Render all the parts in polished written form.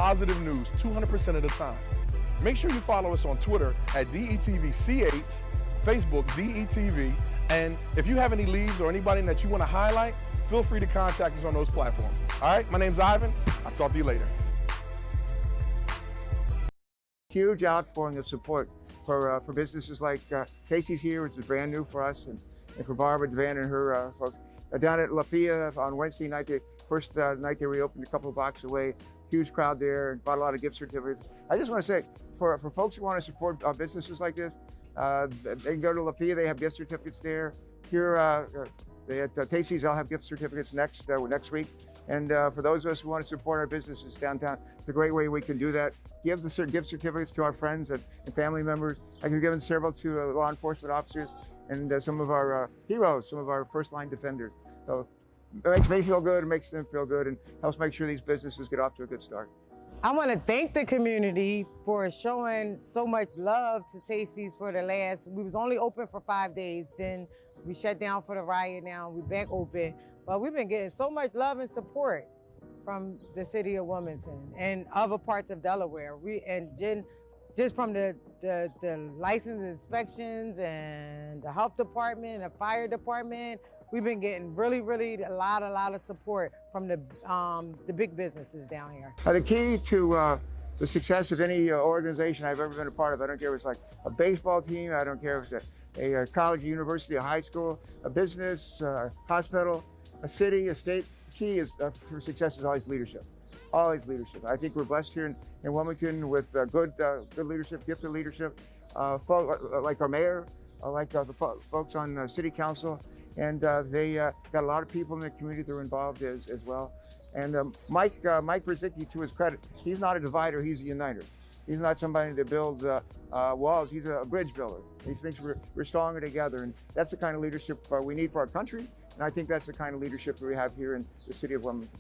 positive news 200% of the time. Make sure you follow us on Twitter at DETVCH, Facebook DETV, and if you have any leads or anybody that you want to highlight, feel free to contact us on those platforms. All right, my name's Ivan. I'll talk to you later. Huge outpouring of support for businesses like Casey's here, which is brand new for us, and for Barbara Devan and her folks. Down at Lafayette on Wednesday night, the first night they reopened a couple of blocks away, huge crowd there, and bought a lot of gift certificates. I just want to say, for folks who want to support businesses like this, they can go to Lafayette, they have gift certificates there. Here at Casey's, I'll have gift certificates next week. And for those of us who want to support our businesses downtown, it's a great way we can do that. Give the gift certificates to our friends and family members. I can give them several to law enforcement officers and some of our heroes, some of our first-line defenders. So it makes me feel good, it makes them feel good, and helps make sure these businesses get off to a good start. I want to thank the community for showing so much love to Casey's for we was only open for 5 days, then we shut down for the riot. Now we're back open, but we've been getting so much love and support from the city of Wilmington and other parts of Delaware. Just from the license inspections and the health department, the fire department, we've been getting really a lot of support from the big businesses down here. The key to the success of any organization I've ever been a part of, I don't care if it's like a baseball team, I don't care if it's a college, a university, a high school, a business, a hospital, a city, a state, key is for success is always leadership. Always leadership. I think we're blessed here in Wilmington with good leadership, gifted leadership, like our mayor, like the folks on city council, and they got a lot of people in the community that are involved as well. And Mike Brzezicki, to his credit, he's not a divider, he's a uniter. He's not somebody that builds walls, he's a bridge builder. He thinks we're stronger together, and that's the kind of leadership we need for our country, and I think that's the kind of leadership that we have here in the city of Wilmington.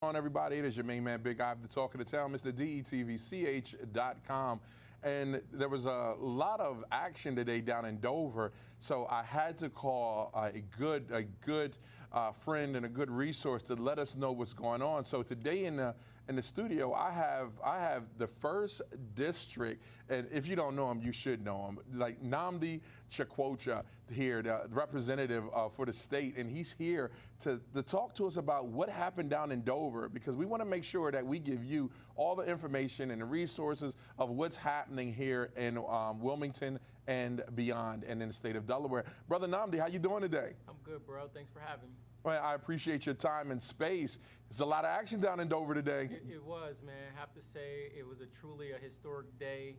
On everybody, it is your main man, Big Ivan, the talk of the town, Mr. DETVCH.com. And there was a lot of action today down in Dover, so I had to call a good friend and a good resource to let us know what's going on. So today in the studio, I have the first district, and if you don't know him, you should know him. Like Nnamdi Chukwuocha here, the representative for the state, and he's here to talk to us about what happened down in Dover, because we want to make sure that we give you all the information and the resources of what's happening here in Wilmington and beyond, and in the state of Delaware. Brother Nnamdi, how you doing today? I'm good, bro. Thanks for having me. Well, I appreciate your time and space. There's a lot of action down in Dover today. It was, man. I have to say it was truly a historic day,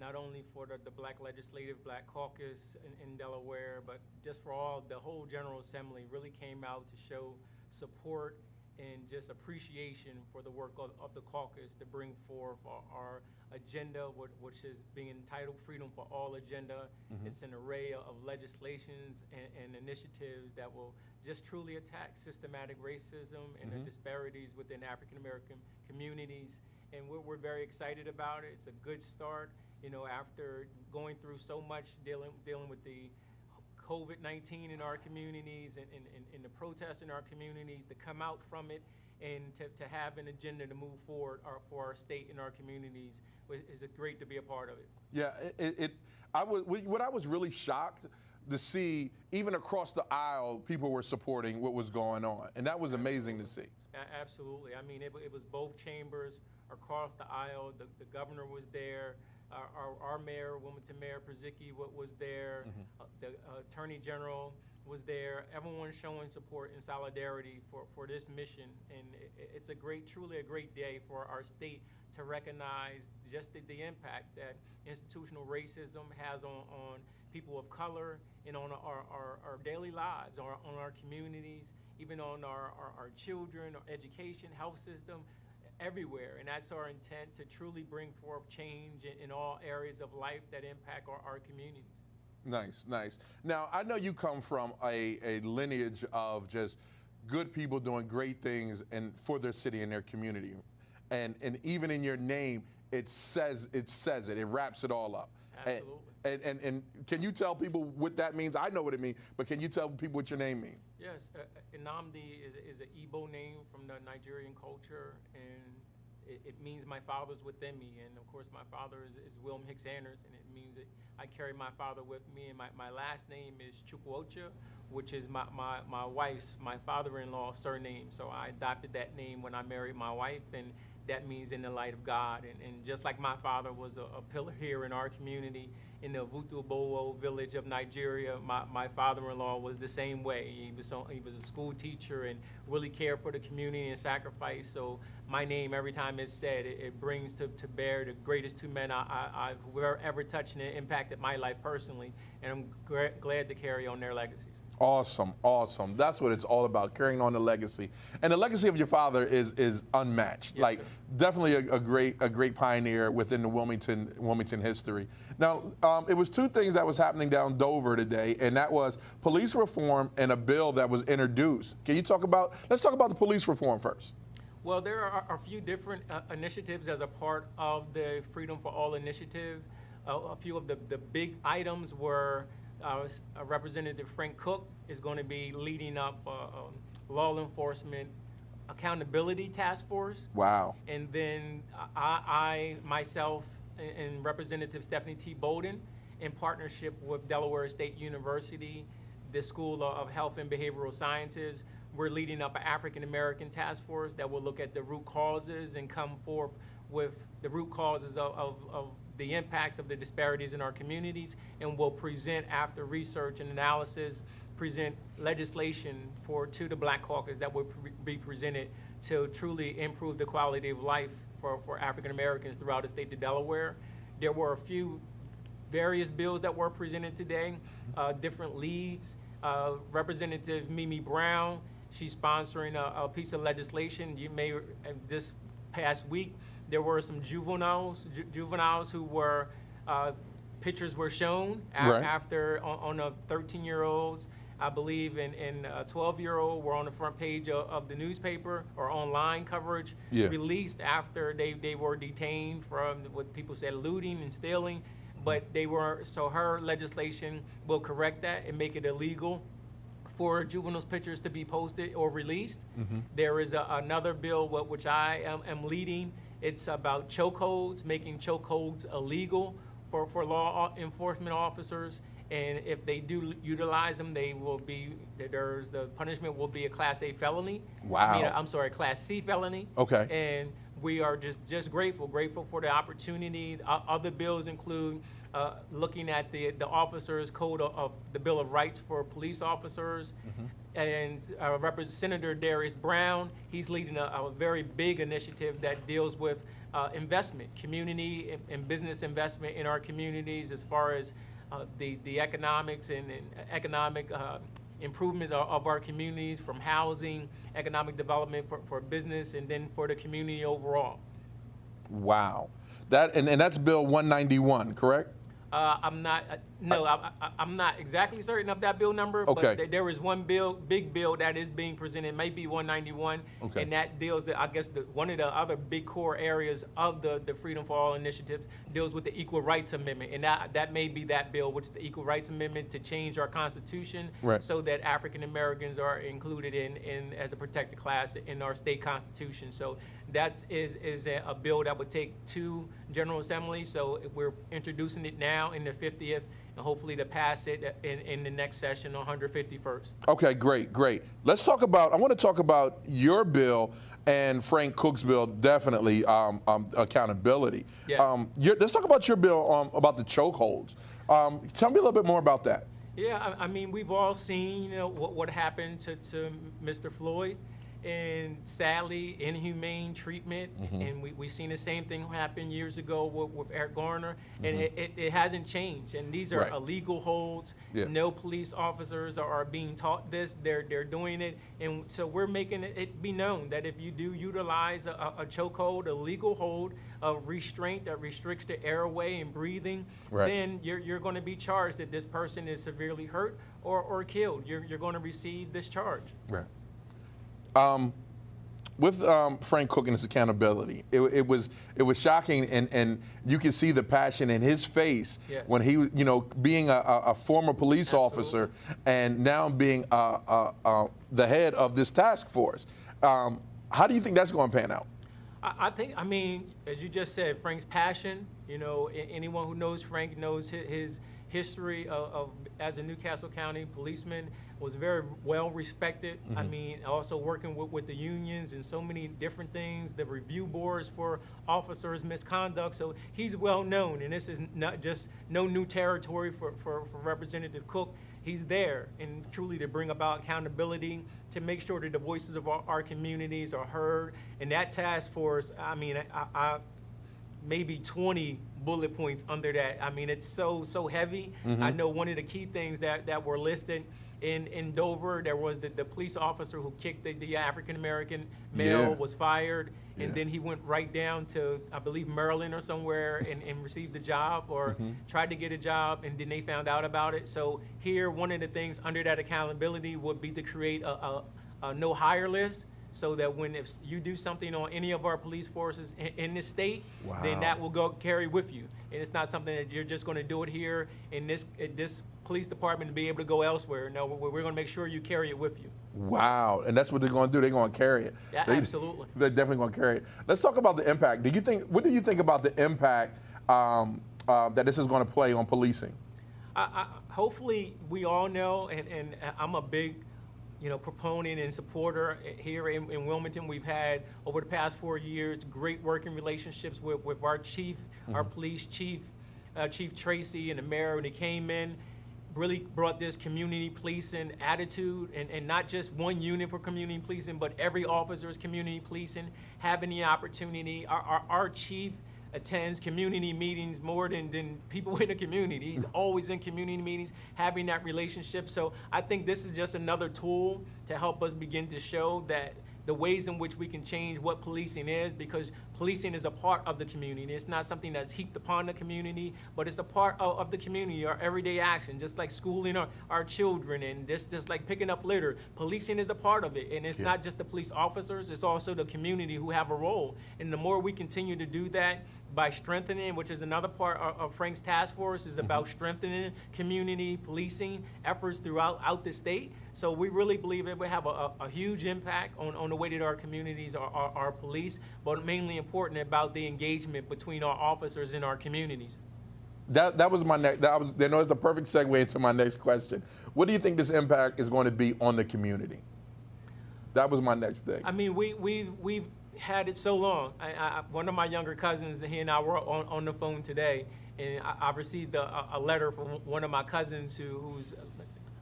not only for the Black Legislative Black Caucus in Delaware, but just for the whole General Assembly really came out to show support and just appreciation for the work of the caucus to bring forth our agenda, which is being entitled Freedom for All Agenda. Mm-hmm. It's an array of legislations and initiatives that will just truly attack systematic racism and the disparities within African American communities. And we're very excited about it. It's a good start, you know, after going through so much dealing with the COVID-19 in our communities and the protests in our communities, to come out from it and to have an agenda to move forward for our state and our communities is great to be a part of it. Yeah, what I was really shocked to see, even across the aisle, people were supporting what was going on, and that was amazing to see. Absolutely. I mean, it was both chambers across the aisle. The governor was there. Our mayor, Wilmington Mayor Brzezicki, was there. The Attorney General was there. Everyone showing support and solidarity for this mission, and it's truly a great day for our state to recognize just the impact that institutional racism has on people of color and on our daily lives, on our communities, even on our children, our education, health system, everywhere. And that's our intent, to truly bring forth change in all areas of life that impact our communities. Nice, nice. Now, I know you come from a lineage of just good people doing great things for their city and their community. And even in your name, it says it. It wraps it all up. Absolutely. And can you tell people what that means? I know what it means, but can you tell people what your name means? Yes, Nnamdi is an Igbo name from the Nigerian culture, and it means my father's within me. And of course, my father is Wilm Hicks Anders, and it means that I carry my father with me. And my last name is Chukwuocha, which is my father-in-law's surname. So I adopted that name when I married my wife, and that means in the light of God. And just like my father was a pillar here in our community in the Vutubowo village of Nigeria, my father-in-law was the same way. He was a school teacher and really cared for the community and sacrificed. So my name, every time it's said, it brings to bear the greatest two men I've ever touched and impacted my life personally. And I'm glad to carry on their legacies. Awesome, awesome. That's what it's all about, carrying on the legacy. And the legacy of your father is unmatched. Yes, like, sir. Definitely a great pioneer within the Wilmington history. Now, it was two things that was happening down Dover today, and that was police reform and a bill that was introduced. Can you let's talk about the police reform first. Well, there are a few different initiatives as a part of the Freedom for All initiative. A few of the big items were Representative Frank Cook is going to be leading up law enforcement accountability task force. Wow. And then I myself, and Representative Stephanie T. Bolden, in partnership with Delaware State University, the School of Health and Behavioral Sciences, we're leading up an African-American task force that will look at the root causes and come forth with the root causes of the impacts of the disparities in our communities, and will present, after research and analysis, present legislation to the Black Caucus that will be presented to truly improve the quality of life for African Americans throughout the state of Delaware. There were a few various bills that were presented today, different leads. Representative Mimi Brown, she's sponsoring a piece of legislation. You may, this past week, there were some juveniles who were, pictures were shown after on a 13-year-olds, I believe, and a 12-year-old were on the front page of the newspaper or online coverage, released after they were detained from what people said looting and stealing. But so her legislation will correct that and make it illegal for juveniles' pictures to be posted or released. Mm-hmm. There is another bill which I am leading. It's about chokeholds, making chokeholds illegal for law enforcement officers. And if they do utilize them, the punishment will be a Class A felony. Wow. I'm sorry, Class C felony. Okay. And we are just grateful for the opportunity. Other bills include looking at the officers' code of the Bill of Rights for police officers. Mm-hmm. And Senator Darius Brown, he's leading a very big initiative that deals with investment, community and business investment in our communities, as far as the economics and economic improvements of our communities, from housing, economic development for business, and then for the community overall. Wow. And that's Bill 191, correct? I'm not. I'm not exactly certain of that bill number. Okay. But there is one big bill that is being presented. It might be 191, okay. And that deals. I guess one of the other big core areas of the Freedom for All initiatives deals with the Equal Rights Amendment, and that may be that bill, which is the Equal Rights Amendment to change our Constitution, right, so that African Americans are included in as a protected class in our state Constitution. So that is a bill that would take to General Assembly. So we're introducing it now in the 50th, and hopefully to pass it in the next session on 151st. Okay, great. I want to talk about your bill and Frank Cook's bill, definitely accountability. Yes. Let's talk about your bill about the chokeholds. Tell me a little bit more about that. Yeah, I mean, we've all seen, what happened to Mr. Floyd, and sadly, inhumane treatment. And we seen the same thing happen years ago with Eric Garner, and it hasn't changed. And these are illegal holds. Yeah. No police officers are being taught this. They're doing it, and so we're making it be known that if you do utilize a chokehold, a legal hold of restraint that restricts the airway and breathing, then you're going to be charged that this person is severely hurt or killed. You're going to receive this charge. Right. With Frank Cook and his accountability, it was shocking, and you can see the passion in his face when he, being a former police officer and now being the head of this task force. How do you think that's going to pan out? I mean, as you just said, Frank's passion. Anyone who knows Frank knows his history of as a Newcastle County policeman, was very well respected. I mean, also working with the unions and so many different things, the review boards for officers' misconduct. So he's well known, and this is not just no new territory for Representative Cook. He's there, and truly to bring about accountability, to make sure that the voices of our communities are heard. And that task force, I mean, I maybe 20 bullet points under that. I mean, it's so heavy. I know one of the key things that were listed in Dover, there was the police officer who kicked the African-American male was fired, and then he went right down to, I believe, Maryland or somewhere and received the job or tried to get a job, and then they found out about it. So here, one of the things under that accountability would be to create a no hire list, so that if you do something on any of our police forces in this state, then that will go carry with you. And it's not something that you're just going to do it here in this police department and be able to go elsewhere. No, we're going to make sure you carry it with you. Wow, and that's what they're going to do. They're going to carry it. Yeah, absolutely. They're definitely going to carry it. Let's talk about the impact. What do you think about the impact that this is going to play on policing? Hopefully, we all know, and I'm a big proponent and supporter here in Wilmington. We've had, over the past 4 years, great working relationships with our chief, our police chief, Chief Tracy, and the mayor when he came in. Really brought this community policing attitude, and not just one unit for community policing, but every officer is community policing, having the opportunity. Our chief attends community meetings more than people in the community. He's always in community meetings, having that relationship. So I think this is just another tool to help us begin to show that the ways in which we can change what policing is, because policing is a part of the community. It's not something that's heaped upon the community, but it's a part of the community, our everyday action, just like schooling our children, and just like picking up litter. Policing is a part of it, and it's not just the police officers, it's also the community who have a role. And the more we continue to do that by strengthening, which is another part of Frank's task force, is about strengthening community policing efforts throughout the state. So we really believe it will have a huge impact on the way that our communities are policed, but mainly important about the engagement between our officers and our communities. That was my next. It's the perfect segue into my next question. What do you think this impact is going to be on the community? That was my next thing. I mean, we've had it so long. One of my younger cousins, he and I were on the phone today, and I received a letter from one of my cousins who's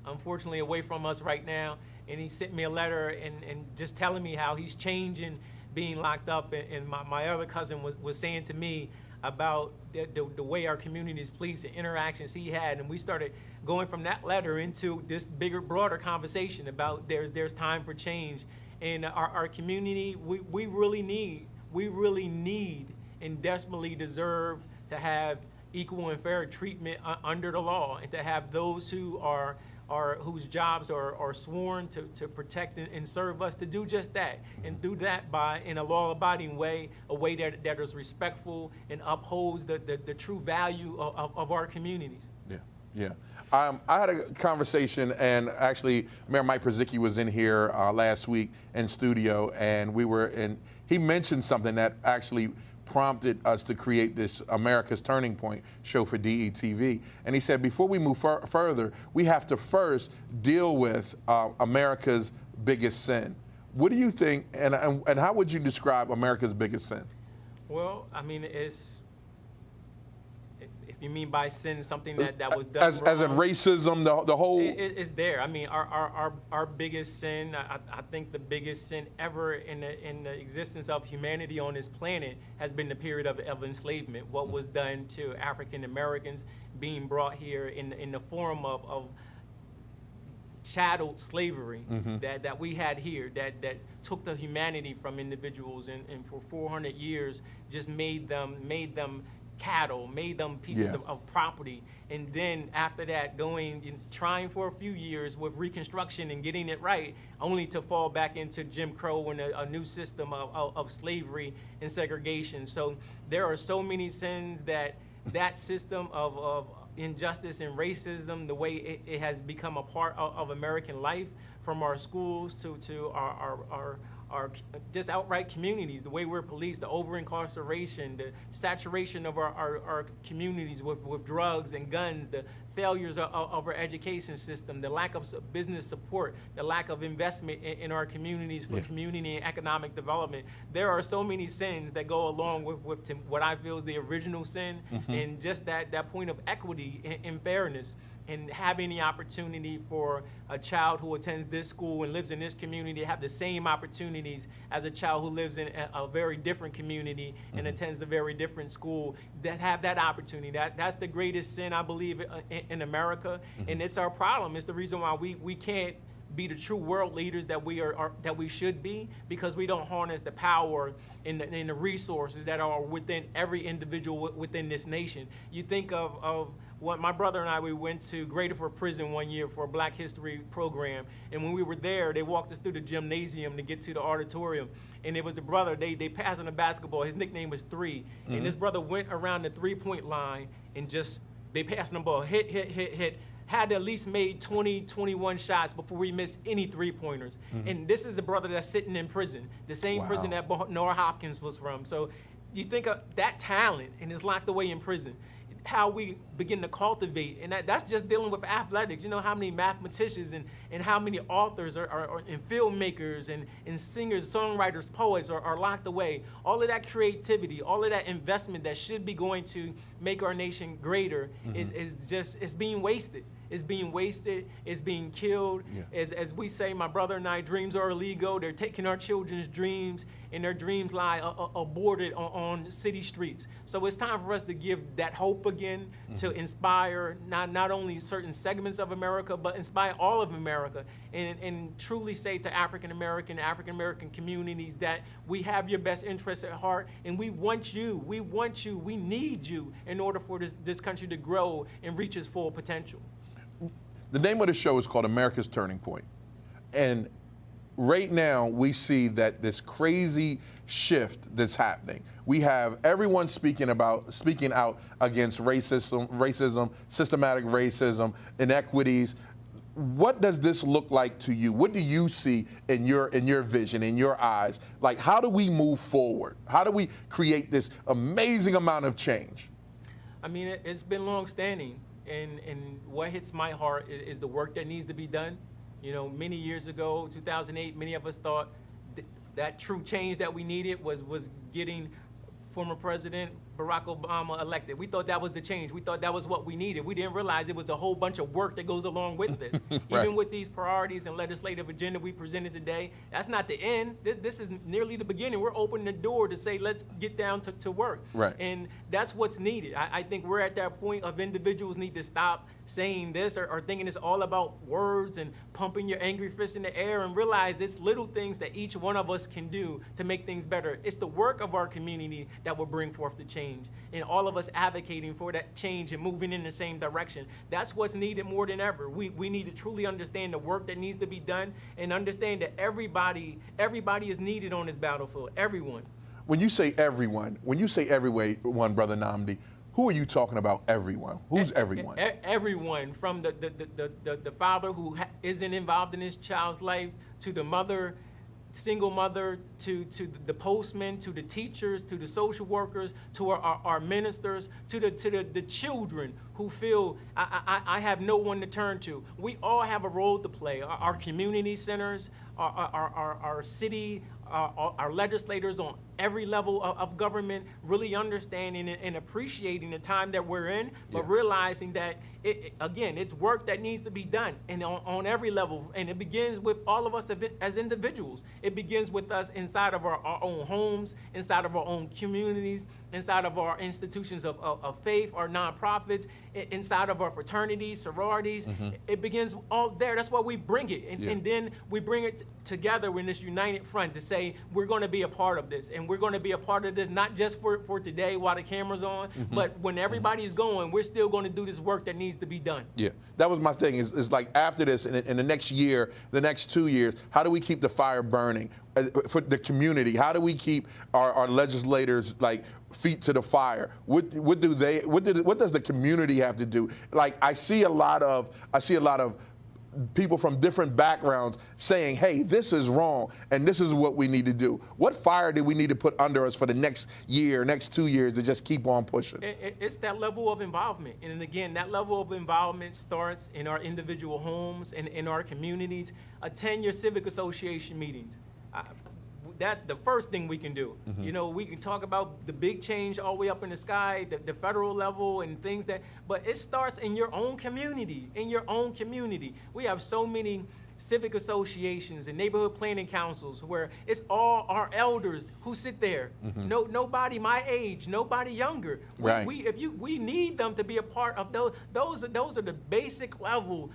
unfortunately away from us right now, and he sent me a letter and just telling me how he's changing being locked up, and my other cousin was saying to me about the way our community is policed, the interactions he had, and we started going from that letter into this bigger, broader conversation about there's time for change. And our community, we really need and desperately deserve to have equal and fair treatment under the law, and to have those whose jobs are sworn to protect and serve us, to do just that, and do that in a law-abiding way, a way that is respectful and upholds the true value of our communities. Yeah. I had a conversation, and actually Mayor Mike Przicki was in here last week in studio, and he mentioned something that actually prompted us to create this America's Turning Point show for DETV. And he said, before we move further, we have to first deal with America's biggest sin. What do you think, and how would you describe America's biggest sin? Well, I mean, if you mean by sin something that was done as in wrong, racism, the whole. it's there. I mean, our biggest sin, I think the biggest sin ever in the existence of humanity on this planet has been the period of enslavement. What was done to African Americans being brought here in the form of chattel slavery that we had here, that took the humanity from individuals and for 400 years just made them cattle, made them pieces of property. And then after that, trying for a few years with Reconstruction and getting it right, only to fall back into Jim Crow and a new system of slavery and segregation. So there are so many sins that system of injustice and racism, the way it has become a part of American life, from our schools to our just outright communities, the way we're policed, the over-incarceration, the saturation of our communities with drugs and guns, the failures of our education system, the lack of business support, the lack of investment in our communities for community and economic development. There are so many sins that go along with what I feel is the original sin, and just that point of equity and fairness. And having the opportunity for a child who attends this school and lives in this community to have the same opportunities as a child who lives in a very different community and attends a very different school, that have that opportunity. That's the greatest sin, I believe, in America. And it's our problem. It's the reason why we can't be the true world leaders that we should be, because we don't harness the power and the resources that are within every individual within this nation. You think of what my brother and I, we went to Grateford Prison one year for a Black History program, and when we were there, they walked us through the gymnasium to get to the auditorium, and it was a brother, they passed him the basketball, his nickname was 3, and this brother went around the 3-point line and just, they passed him the ball, hit, had at least made 20, 21 shots before he missed any 3-pointers. And this is a brother that's sitting in prison, the same prison that Nora Hopkins was from. So you think of that talent and is locked away in prison, how we begin to cultivate, and that's just dealing with athletics. You know how many mathematicians and how many authors and filmmakers and singers, songwriters, poets are locked away. All of that creativity, all of that investment that should be going to make our nation greater is being wasted. It's being wasted, it's being killed. As we say, my brother and I, dreams are illegal. They're taking our children's dreams, and their dreams lie aborted on city streets. So it's time for us to give that hope again, to inspire not only certain segments of America, but inspire all of America, and truly say to African American communities that we have your best interests at heart, and we want you, we need you in order for this country to grow and reach its full potential. The name of the show is called America's Turning Point. And right now we see that this crazy shift that's happening. We have everyone speaking out against racism, systematic racism, inequities. What does this look like to you? What do you see in your vision, in your eyes? Like, how do we move forward? How do we create this amazing amount of change? I mean, it's been long-standing. And what hits my heart is the work that needs to be done. You know, many years ago, 2008, many of us thought that true change that we needed was getting former President Barack Obama elected. We thought that was the change. We thought that was what we needed. We didn't realize it was a whole bunch of work that goes along with this. Right. Even with these priorities and legislative agenda we presented today, that's not the end. This is nearly the beginning. We're opening the door to say, let's get down to work. Right. And that's what's needed. I think we're at that point of individuals need to stop saying this or thinking it's all about words and pumping your angry fist in the air, and realize it's little things that each one of us can do to make things better. It's the work of our community that will bring forth the change, and all of us advocating for that change and moving in the same direction. That's what's needed more than ever. We need to truly understand the work that needs to be done, and understand that everybody is needed on this battlefield, everyone. When you say everyone, Brother Nnamdi, who are you talking about, everyone? Who's everyone? Everyone, from the father who isn't involved in his child's life, to the mother, single mother, to the postman, to the teachers, to the social workers, to our ministers, to the children who feel I have no one to turn to. We all have a role to play. Our community centers, our city, our legislators on every level of government really understanding and appreciating the time that we're in, but realizing that, again, it's work that needs to be done, and on every level. And it begins with all of us as individuals. It begins with us inside of our own homes, inside of our own communities, inside of our institutions of faith, our nonprofits, inside of our fraternities, sororities. It begins all there. That's why we bring it. And then we bring it together in this united front to say, we're going to be a part of this. And we're going to be a part of this, not just for today while the camera's on, but when everybody's going, we're still going to do this work that needs to be done. Yeah, that was my thing. Is like after this, in the next year, the next 2 years, how do we keep the fire burning for the community? How do we keep our legislators like feet to the fire? What does the community have to do? Like I see a lot of people from different backgrounds saying, hey, this is wrong and this is what we need to do. What fire do we need to put under us for the next year, next 2 years to just keep on pushing? It's that level of involvement. And again, that level of involvement starts in our individual homes and in our communities. Attend your civic association meetings. That's the first thing we can do. You know, we can talk about the big change all the way up in the sky, the federal level and things but it starts in your own community, We have so many civic associations and neighborhood planning councils where it's all our elders who sit there. Nobody my age, nobody younger. Right. We need them to be a part of those. Those are the basic level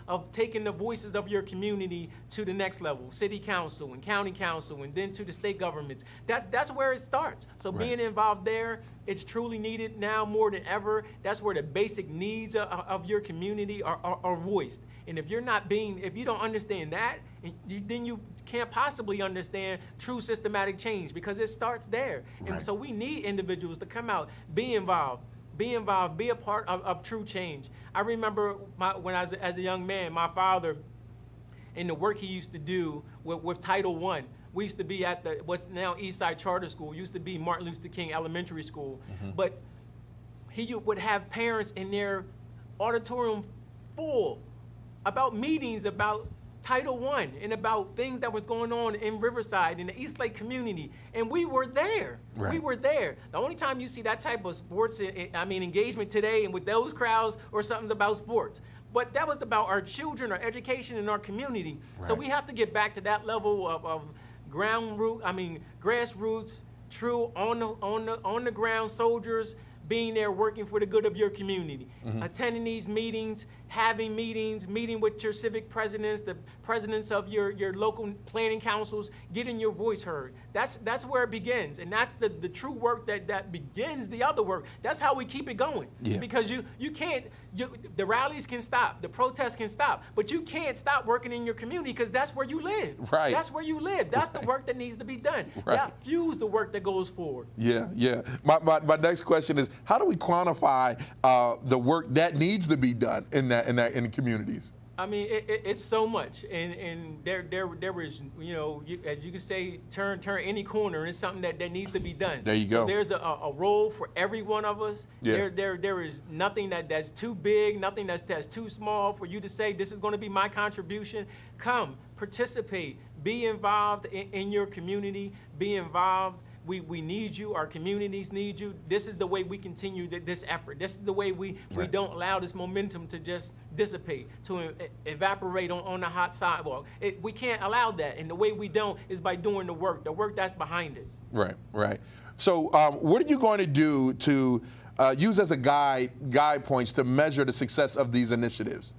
of taking the voices of your community to the next level. City council and county council, and then to the state governments. That's where it starts. So being involved there, it's truly needed now more than ever. That's where the basic needs of your community are voiced. And if you don't understand that, then you can't possibly understand true systematic change, because it starts there. And so we need individuals to come out, be involved, be a part of true change. I remember when I was as a young man, my father, in the work he used to do with Title I, we used to be at what's now Eastside Charter School, used to be Martin Luther King Elementary School. But he would have parents in their auditorium full about meetings about Title I and about things that was going on in Riverside, in the Eastlake community. And we were there. We were there. The only time you see that type of sports, engagement today and with those crowds, or something's about sports. But that was about our children, our education, and our community. So we have to get back to that level of grassroots, true on the ground soldiers, being there working for the good of your community, attending these meetings, having meetings, meeting with your civic presidents, the presidents of your local planning councils, getting your voice heard. That's where it begins, and that's the true work that begins the other work. That's how we keep it going. Because you can't, the rallies can stop, the protests can stop, but you can't stop working in your community, because that's where you live. That's where you live. That's the work that needs to be done. That fuels the work that goes forward. My next question is, how do we quantify the work that needs to be done in the communities? I mean, it's so much, and there is, as you can say, turn any corner, and it's something that needs to be done. There you go. So there's a role for every one of us. There is nothing that's too big, nothing that's too small for you to say, this is going to be my contribution. Come, participate, be involved in your community, be involved. We need you. Our communities need you. This is the way we continue this effort. This is the way we don't allow this momentum to just dissipate, to evaporate on the hot sidewalk. We can't allow that. And the way we don't is by doing the work that's behind it. Right. So what are you going to do to use as a guide points to measure the success of these initiatives?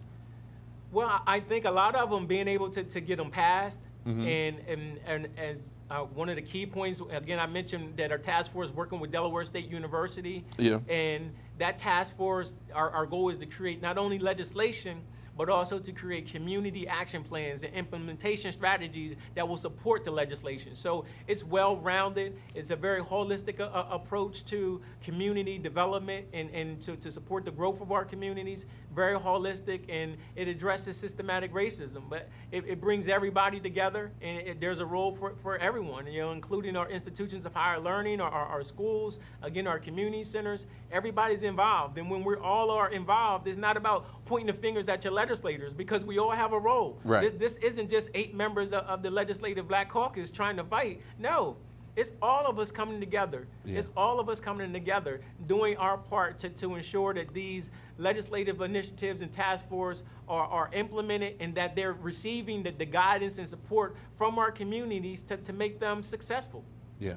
Well, I think a lot of them, being able to get them passed. And as one of the key points, again, I mentioned that our task force is working with Delaware State University. And that task force, our goal is to create not only legislation, but also to create community action plans and implementation strategies that will support the legislation. So it's well-rounded. It's a very holistic approach to community development and to support the growth of our communities. Very holistic, and it addresses systematic racism. But it brings everybody together, and there's a role for everyone, including our institutions of higher learning, our schools, again, our community centers. Everybody's involved, and when we all are involved, it's not about pointing the fingers at your legislators because we all have a role. Right. This isn't just 8 members of the Legislative Black Caucus trying to fight. No, it's all of us coming together. Yeah. It's all of us coming together, doing our part to ensure that these legislative initiatives and task force are implemented and that they're receiving the guidance and support from our communities to make them successful. Yeah.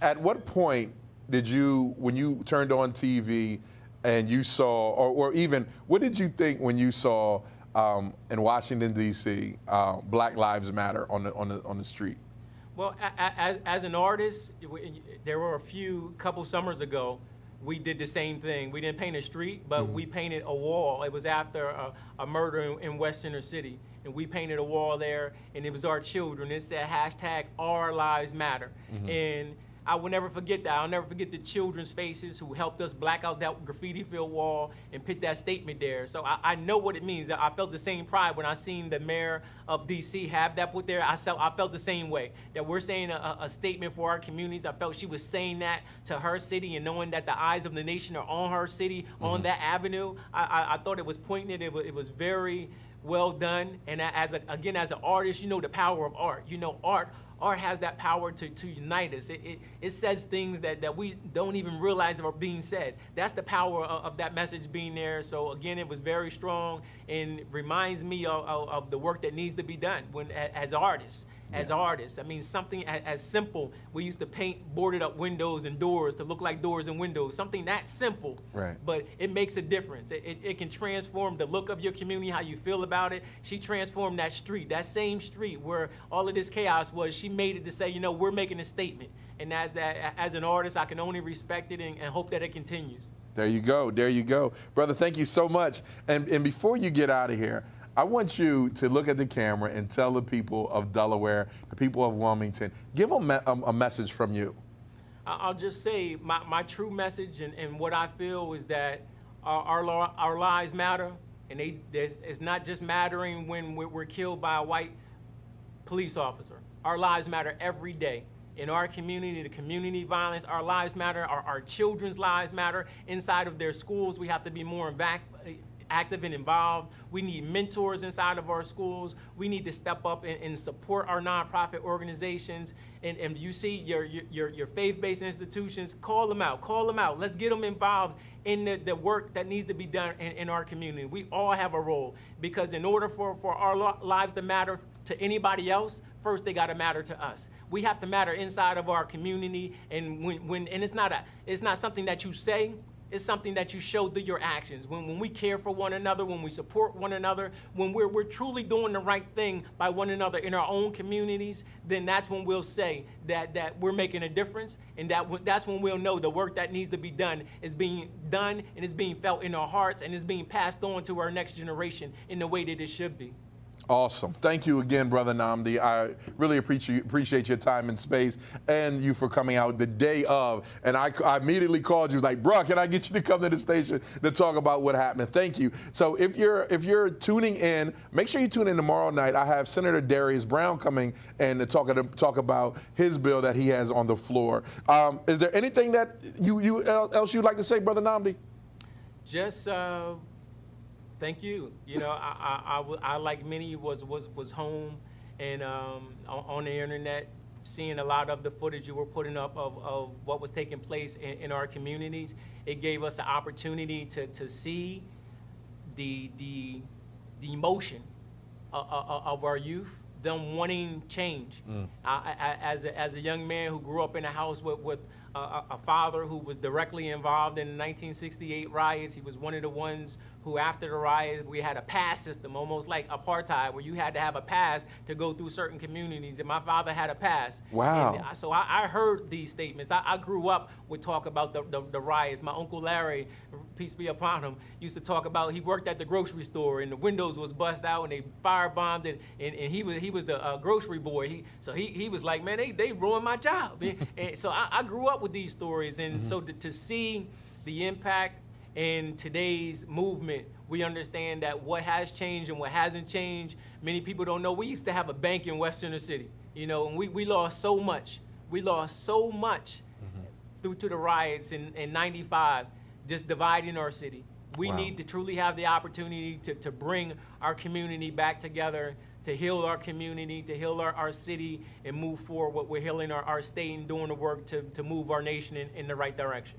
At what point did you, when you turned on TV and you saw, or even, what did you think when you saw in Washington, D.C., Black Lives Matter on the street? Well, as an artist, there were couple summers ago, we did the same thing. We didn't paint a street, but we painted a wall. It was after a murder in West Center City, and we painted a wall there, and it was our children. It said #Our Lives Matter. And I will never forget that. I'll never forget the children's faces who helped us black out that graffiti-filled wall and put that statement there. So I know what it means. I felt the same pride when I seen the mayor of D.C. have that put there. I felt the same way, that we're saying a statement for our communities. I felt she was saying that to her city and knowing that the eyes of the nation are on her city, on that avenue. I thought it was poignant. It was very well done. And as an artist, you know the power of art. You know, art has that power to unite us. It says things that we don't even realize are being said. That's the power of that message being there. So again, it was very strong and reminds me of the work that needs to be done as artists. As artists, I mean, something as simple. We used to paint boarded up windows and doors to look like doors and windows. Something that simple, right? But it makes a difference. It can transform the look of your community, how you feel about it. She transformed that street, that same street where all of this chaos was. She made it to say, you know, we're making a statement. And as an artist, I can only respect it and hope that it continues. There you go. There you go, brother. Thank you so much. And before you get out of here, I want you to look at the camera and tell the people of Delaware, the people of Wilmington, give them a message from you. I'll just say my true message and what I feel is that our lives matter, and it's not just mattering when we're killed by a white police officer. Our lives matter every day. In our community, the community violence, our lives matter, our children's lives matter. Inside of their schools, we have to be more active and involved. We need mentors inside of our schools. We need to step up and support our nonprofit organizations. And you see your faith-based institutions, call them out. Let's get them involved in the work that needs to be done in our community. We all have a role, because in order for our lives to matter to anybody else, first they gotta matter to us. We have to matter inside of our community, and it's not something that you say. It's something that you show through your actions. When we care for one another, when we support one another, when we're truly doing the right thing by one another in our own communities, then that's when we'll say that we're making a difference, and that's when we'll know the work that needs to be done is being done and is being felt in our hearts and is being passed on to our next generation in the way that it should be. Awesome. Thank you again, Brother Nnamdi. I really appreciate your time and space, and you for coming out the day of. And I immediately called you, like, bro, can I get you to come to the station to talk about what happened? Thank you. So if you're tuning in, make sure you tune in tomorrow night. I have Senator Darius Brown coming and to talk about his bill that he has on the floor. Is there anything that else you'd like to say, Brother Nnamdi? Just thank you. You know, I like many was home and on the internet, seeing a lot of the footage you were putting up of what was taking place in our communities. It gave us the opportunity to see the emotion of our youth, them wanting change. As a young man who grew up in a house with a father who was directly involved in the 1968 riots, he was one of the ones who, after the riots, we had a pass system, almost like apartheid, where you had to have a pass to go through certain communities, and my father had a pass. Wow. And so I heard these statements. I grew up with talk about the riots. My Uncle Larry, peace be upon him, used to talk about, he worked at the grocery store and the windows was bust out and they firebombed it, and he was the grocery boy. He was like, man, they ruined my job. And so I grew up with these stories, and so to see the impact in today's movement, we understand that what has changed and what hasn't changed, many people don't know. We used to have a bank in West Center City, you know, and we lost so much. We lost so much through to the riots in 95, just dividing our city. We need to truly have the opportunity to bring our community back together, to heal our community, to heal our city, and move forward. We're healing our state and doing the work to move our nation in the right direction.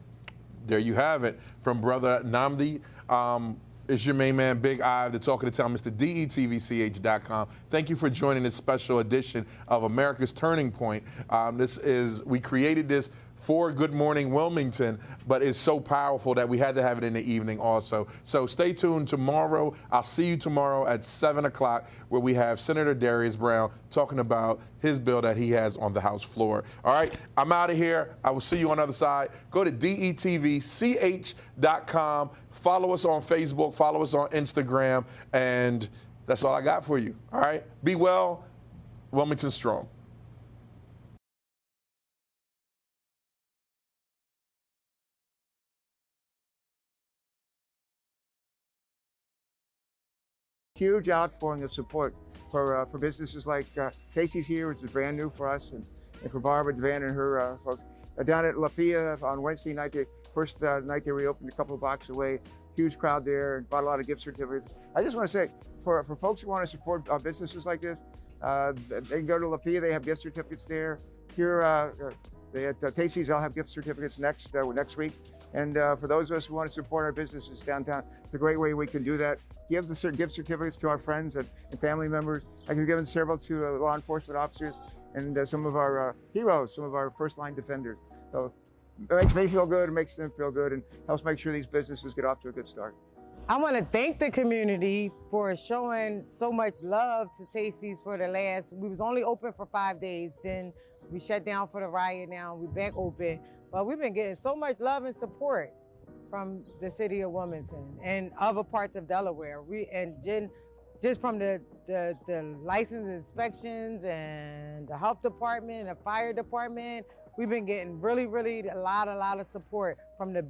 There you have it from Brother Nnamdi. It's your main man, Big Ive, the talk of the town, Mr. DETV'S.com. Thank you for joining this special edition of America's Turning Point. We created this for Good Morning Wilmington, but it's so powerful that we had to have it in the evening also. So stay tuned tomorrow. I'll see you tomorrow at 7 o'clock, where we have Senator Darius Brown talking about his bill that he has on the House floor. All right, I'm out of here. I will see you on the other side. Go to DETV'S.com. Follow us on Facebook, follow us on Instagram, and that's all I got for you. All right, be well. Wilmington strong. Huge outpouring of support for businesses like Casey's here, which is brand new for us, and for Barbara, Devan, and her folks. Down at Lafayette on Wednesday night, the first night they reopened a couple of blocks away. Huge crowd there, and bought a lot of gift certificates. I just want to say, for folks who want to support businesses like this, they can go to Lafayette. They have gift certificates there. Here, at Casey's, they'll have gift certificates next week. And for those of us who want to support our businesses downtown, it's a great way we can do that. Give the gift certificates to our friends and family members. I can give them several to law enforcement officers and some of our heroes, some of our first-line defenders. So it makes me feel good, it makes them feel good, and helps make sure these businesses get off to a good start. I want to thank the community for showing so much love to Tasty's for the last. We was only open for 5 days, then we shut down for the riot. Now we're back open, but we've been getting so much love and support from the city of Wilmington and other parts of Delaware. Just from the license inspections and the health department and the fire department, we've been getting really a lot of support from the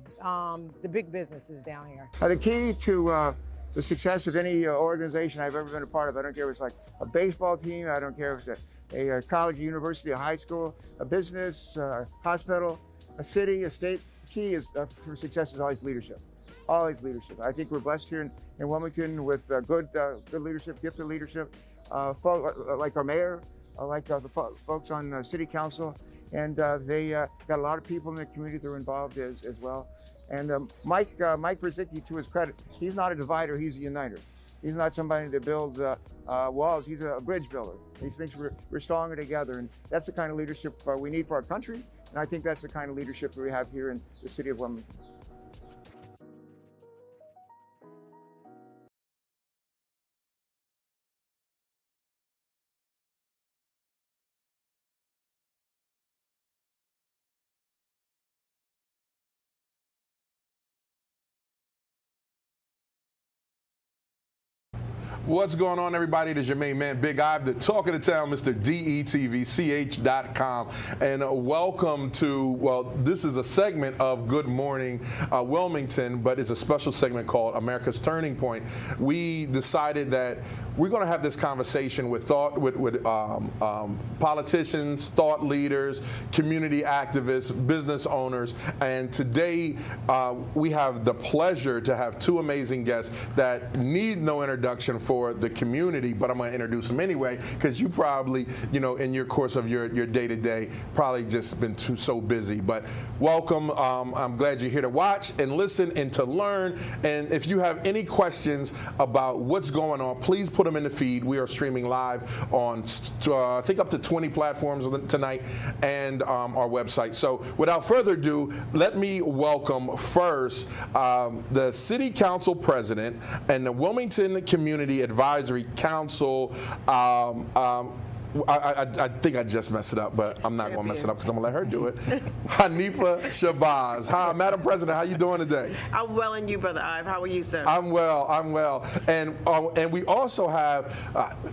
big businesses down here. The key to the success of any organization I've ever been a part of, I don't care if it's like a baseball team, I don't care if it's a college, a university, a high school, a business, a hospital, a city, a state, key is for success is always leadership. Always leadership. I think we're blessed here in Wilmington with good leadership, gifted leadership, like our mayor, like the folks on city council, and they got a lot of people in the community that are involved as well. And Mike Brzezinski, to his credit, he's not a divider, he's a uniter. He's not somebody that builds walls, he's a bridge builder. He thinks we're stronger together, and that's the kind of leadership we need for our country, and I think that's the kind of leadership that we have here in the city of Wilmington. What's going on, everybody? It is your main man, Big Ive, the talk of the town, Mr. DETV'S.com. And welcome to, well, this is a segment of Good Morning Wilmington, but it's a special segment called America's Turning Point. We decided that we're going to have this conversation with politicians, thought leaders, community activists, business owners, and today we have the pleasure to have two amazing guests that need no introduction for the community, but I'm going to introduce them anyway because you probably, in your course of your day-to-day, probably just been so busy. But welcome. I'm glad you're here to watch and listen and to learn. And if you have any questions about what's going on, please put them in the feed. We are streaming live on, I think, up to 20 platforms tonight and our website. So without further ado, let me welcome first the City Council President and the Wilmington Community Advisory Council. I think I just messed it up, but I'm not going to mess it up because I'm going to let her do it. Hanifa Shabazz. Hi, Madam President. How you doing today? I'm well, and you, Brother Ive. How are you, sir? I'm well. And we also have,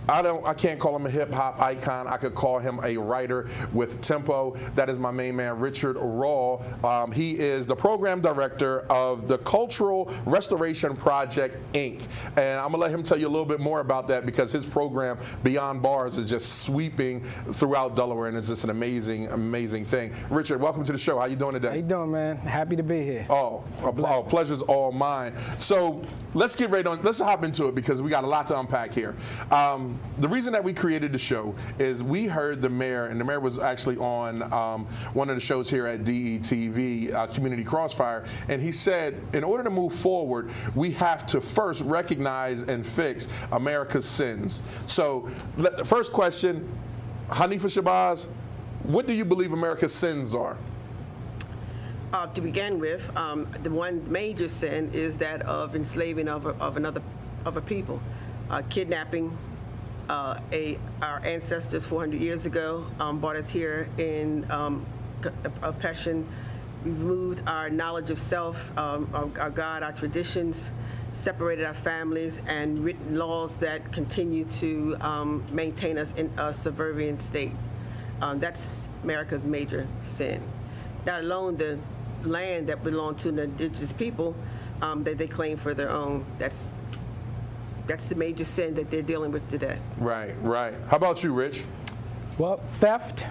I can't call him a hip hop icon. I could call him a writer with tempo. That is my main man, Richard Raw. He is the program director of the Cultural Restoration Project, Inc. And I'm going to let him tell you a little bit more about that because his program, Beyond Bars, is just sweeping throughout Delaware, and it's just an amazing, amazing thing. Richard, welcome to the show. How you doing today? How you doing, man? Happy to be here. Pleasure's all mine. So let's get right on. Let's hop into it because we got a lot to unpack here. The reason that we created the show is we heard the mayor, and the mayor was actually on one of the shows here at DETV, Community Crossfire, and he said, in order to move forward, we have to first recognize and fix America's sins. So, first question, Hanifa, Shabazz, what do you believe America's sins are? To begin with, the one major sin is that of enslaving of a people, kidnapping. Our ancestors 400 years ago brought us here in oppression. We removed our knowledge of self, our God, our traditions, separated our families, and written laws that continue to maintain us in a subservient state. That's America's major sin. Not alone the land that belonged to the indigenous people that they claim for their own. That's the major sin that they're dealing with today. Right, right. How about you, Rich? Well, theft,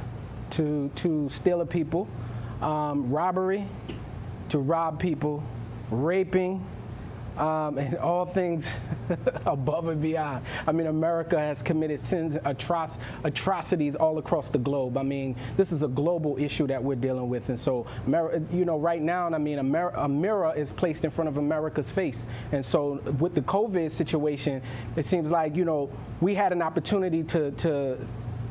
to steal a people, robbery, to rob people, raping, and all things above and beyond. I mean, America has committed sins, atrocities all across the globe. I mean, this is a global issue that we're dealing with. And so, right now, I mean, a mirror is placed in front of America's face. And so with the COVID situation, it seems like, we had an opportunity to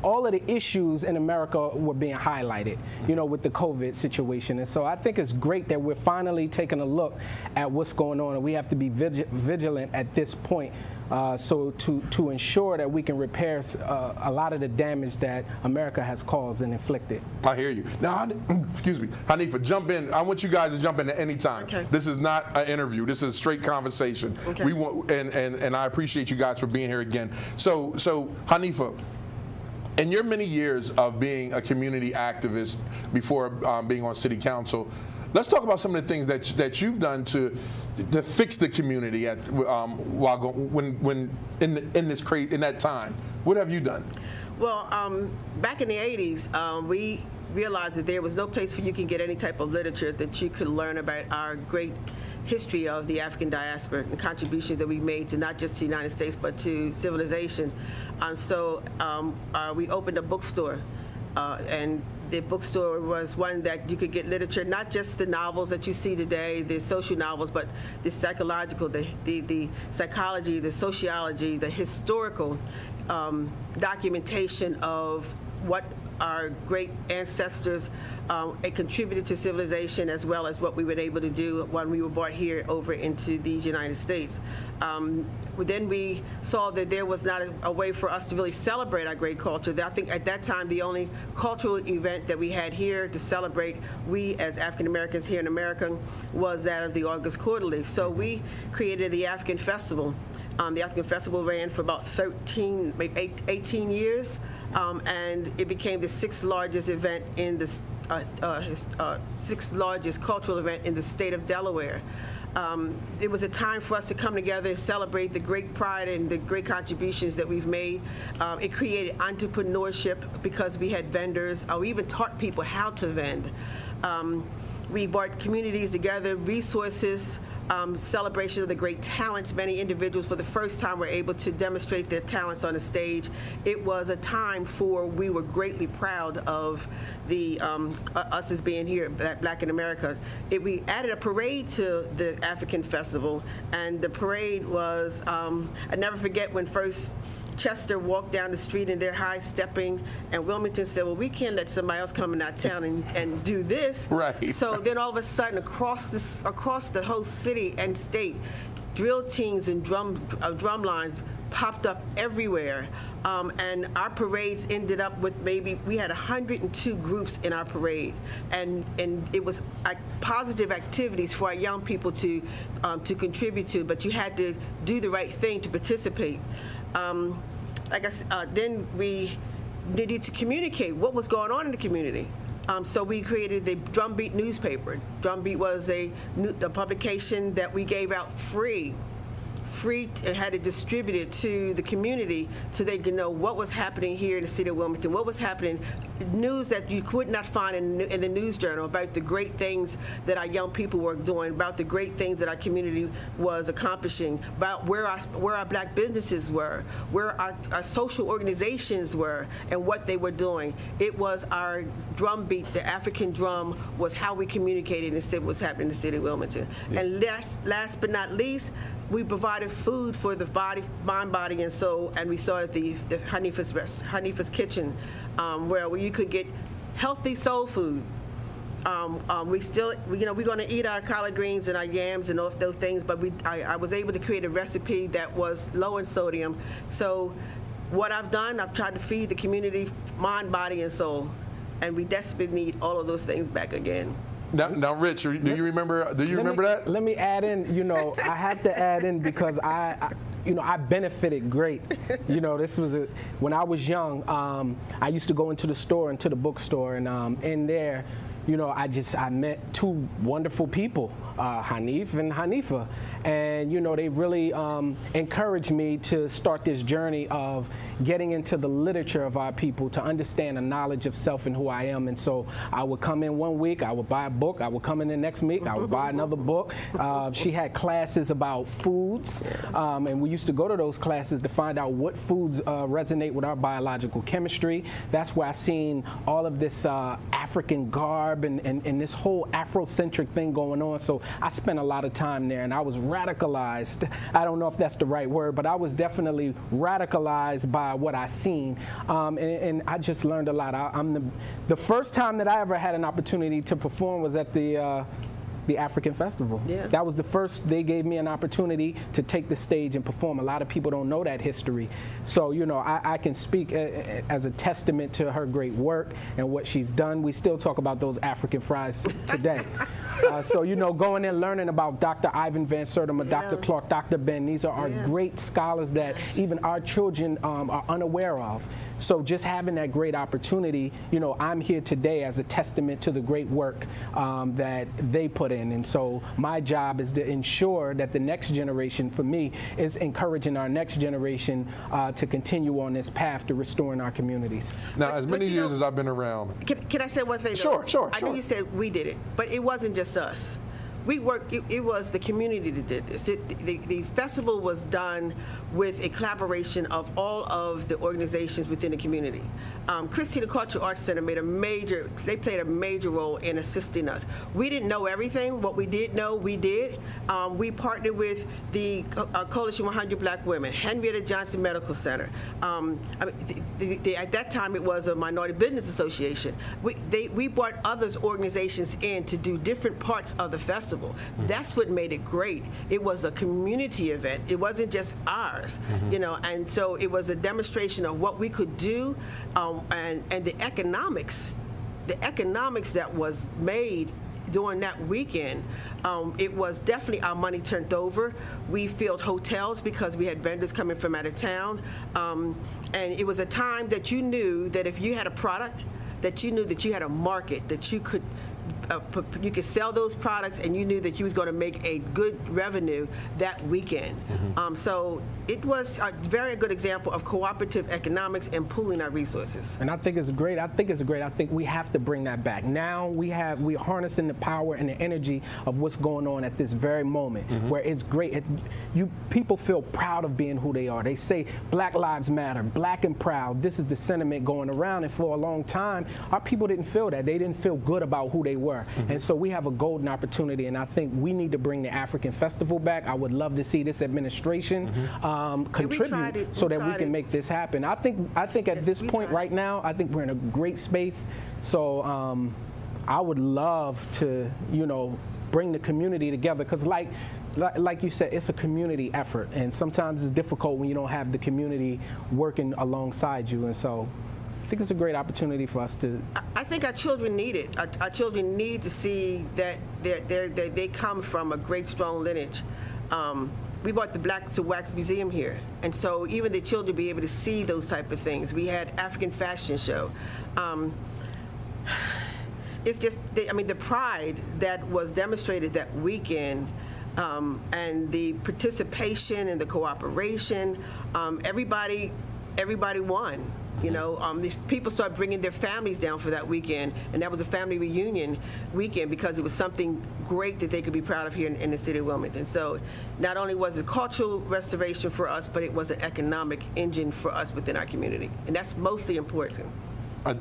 all of the issues in America were being highlighted, with the COVID situation. And so I think it's great that we're finally taking a look at what's going on, and we have to be vigilant at this point so to ensure that we can repair a lot of the damage that America has caused and inflicted. I hear you. Now, excuse me, Hanifa, jump in. I want you guys to jump in at any time. Okay. This is not an interview. This is straight conversation. Okay. We want, and I appreciate you guys for being here again. So Hanifa, in your many years of being a community activist before being on city council, let's talk about some of the things that you've done to fix the community when in that time. What have you done? Well, back in the 80s, we realized that there was no place where you can get any type of literature that you could learn about our great history of the African diaspora and the contributions that we made to not just the United States but to civilization. So we opened a bookstore, and the bookstore was one that you could get literature, not just the novels that you see today, the social novels, but the psychological, the psychology, the sociology, the historical documentation of what our great ancestors contributed to civilization, as well as what we were able to do when we were brought here over into these United States. Then we saw that there was not a way for us to really celebrate our great culture. I think at that time the only cultural event that we had here to celebrate, we as African Americans here in America, was that of the August Quarterly. So we created the African Festival. The African Festival ran for about 18 years, and it became the sixth largest event in the sixth largest cultural event in the state of Delaware. It was a time for us to come together and celebrate the great pride and the great contributions that we've made. It created entrepreneurship because we had vendors. We even taught people how to vend. We brought communities together, resources, celebration of the great talents. Many individuals for the first time were able to demonstrate their talents on the stage. It was a time we were greatly proud of us as being here, Black in America. We added a parade to the African Festival, and the parade was, I never forget when first Chester walked down the street and they're high stepping, and Wilmington said, well, we can't let somebody else come in our town and do this. Right. So then all of a sudden across the whole city and state, drill teams and drum lines popped up everywhere. And our parades ended up with we had 102 groups in our parade. And it was positive activities for our young people to contribute to, but you had to do the right thing to participate. Then we needed to communicate what was going on in the community. So we created the Drumbeat newspaper. Drumbeat was a publication that we gave out free free and had it distributed to the community so they could know what was happening here in the city of Wilmington, what was happening, news that you could not find in the news journal about the great things that our young people were doing, about the great things that our community was accomplishing, about where our black businesses were, where our social organizations were, and what they were doing. It was our drumbeat, the African drum, was how we communicated and said what's happening in the city of Wilmington. Yeah. And last but not least, we provided food for the body, mind, body, and soul, and we started the Hanifa's Kitchen, where you could get healthy soul food. We're going to eat our collard greens and our yams and all those things, but I was able to create a recipe that was low in sodium. So what I've done, I've tried to feed the community mind, body, and soul, and we desperately need all of those things back again. Now, Rich, do you remember that? Let me add in. I have to add in because I benefited great. This was when I was young. I used to go into the bookstore, and in there, I met two wonderful people, Hanif and Hanifa, and they really encouraged me to start this journey of getting into the literature of our people to understand the knowledge of self and who I am. And so I would come in one week, I would buy a book, I would come in the next week, I would buy another book. She had classes about foods, and we used to go to those classes to find out what foods resonate with our biological chemistry. That's where I seen all of this African garb and this whole Afrocentric thing going on. So I spent a lot of time there, and I was radicalized. I don't know if that's the right word, but I was definitely radicalized by what I seen, and I just learned a lot. The first time that I ever had an opportunity to perform was at the African Festival. Yeah. That was the first they gave me an opportunity to take the stage and perform. A lot of people don't know that history. So, I can speak as a testament to her great work and what she's done. We still talk about those African fries today. So, going in learning about Dr. Ivan Van Sertima, Dr. Clark, Dr. Ben, these are our great scholars that even our children are unaware of. So just having that great opportunity, I'm here today as a testament to the great work that they put in. And so my job is to ensure that the next generation, for me, is encouraging our next generation to continue on this path to restoring our communities. Now, as many years as I've been around. Can I say one thing? Sure. I know you said we did it, but it wasn't just us. We worked, it was the community that did this. The festival was done with a collaboration of all of the organizations within the community. Christina Cultural Arts Center they played a major role in assisting us. We didn't know everything. What we did know, we did. We partnered with the Coalition 100 Black Women, Henrietta Johnson Medical Center. At that time, it was a Minority Business Association. We brought other organizations in to do different parts of the festival. That's what made it great. It was a community event. It wasn't just ours, and so it was a demonstration of what we could do, and the economics that was made during that weekend. It was definitely our money turned over. We filled hotels because we had vendors coming from out of town, and it was a time that you knew that if you had a product, that you knew that you had a market, that you could sell those products, and you knew that you was going to make a good revenue that weekend. So it was a very good example of cooperative economics and pooling our resources. And I think it's great. I think we have to bring that back. Now we're harnessing the power and the energy of what's going on at this very moment, where it's great. People feel proud of being who they are. They say Black Lives Matter, black and proud. This is the sentiment going around, and for a long time, our people didn't feel that. They didn't feel good about who they were. And so we have a golden opportunity, and I think we need to bring the African Festival back. I would love to see this administration contribute so that we can make this happen. I think at this point right now, I think we're in a great space. So I would love to, bring the community together, because like you said, it's a community effort, and sometimes it's difficult when you don't have the community working alongside you. And so I think it's a great opportunity for us to. I think our children need it. Our children need to see that they come from a great, strong lineage. We brought the Black to Wax Museum here, and so even the children be able to see those type of things. We had African fashion show. It's just, the pride that was demonstrated that weekend And the participation and the cooperation, everybody won. You know, these people started bringing their families down for that weekend, and that was a family reunion weekend because it was something great that they could be proud of here in the city of Wilmington. So not only was it cultural restoration for us, but it was an economic engine for us within our community, and that's mostly important.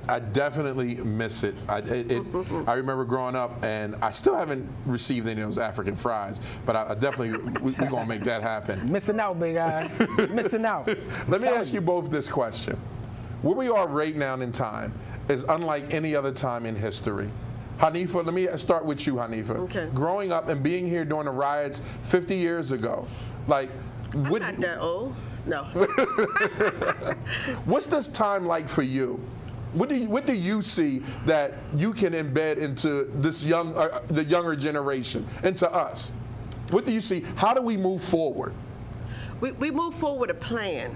I definitely miss it. I remember growing up, and I still haven't received any of those African fries, but I definitely, we're going to make that happen. Missing out, big guy. Missing out. Let me ask you both this question. Where we are right now in time is unlike any other time in history. Hanifa, let me start with you, Hanifa. Okay. Growing up and being here during the riots 50 years ago, like, I'm not that old. No. What's this time like for you? What do you see that you can embed into this the younger generation, into us? What do you see? How do we move forward? We move forward with a plan.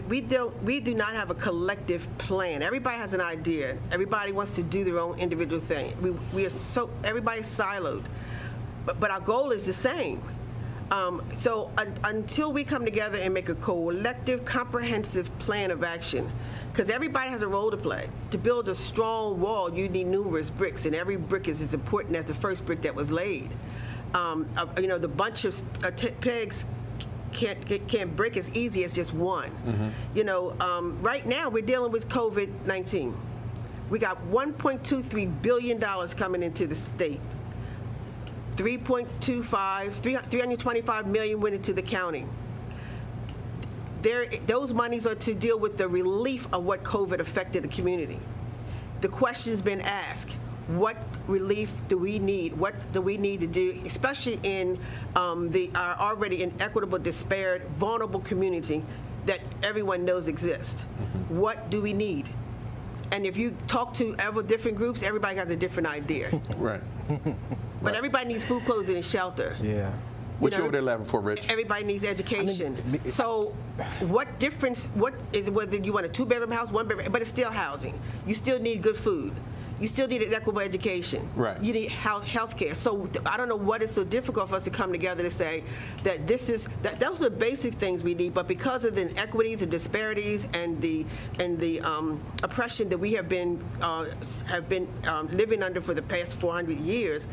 We do not have a collective plan. Everybody has an idea. Everybody wants to do their own individual thing. Everybody's siloed, but our goal is the same. So until we come together and make a collective, comprehensive plan of action, because everybody has a role to play. To build a strong wall, you need numerous bricks, and every brick is as important as the first brick that was laid. You know, the bunch of pegs can't break as easy as just one. Mm-hmm. You know, right now we're dealing with COVID-19. We got $1.23 billion coming into the state. 325 million went into the county. Those monies are to deal with the relief of what COVID affected the community. The question's been asked. What relief do we need? What do we need to do, especially in our already inequitable, disparate, vulnerable community that everyone knows exists? Mm-hmm. What do we need? And if you talk to different groups, everybody has a different idea. Right. But everybody needs food, clothing, and shelter. Yeah. What you over there laughing for, Rich? Everybody needs education. So what difference, what is it, whether you want a 2-bedroom house, 1-bedroom, but it's still housing. You still need good food. You still need an equitable education. Right. You need health care. So I don't know what is so difficult for us to come together to say that those are basic things we need, but because of the inequities and disparities and the oppression that we have been living under for the past 400 years,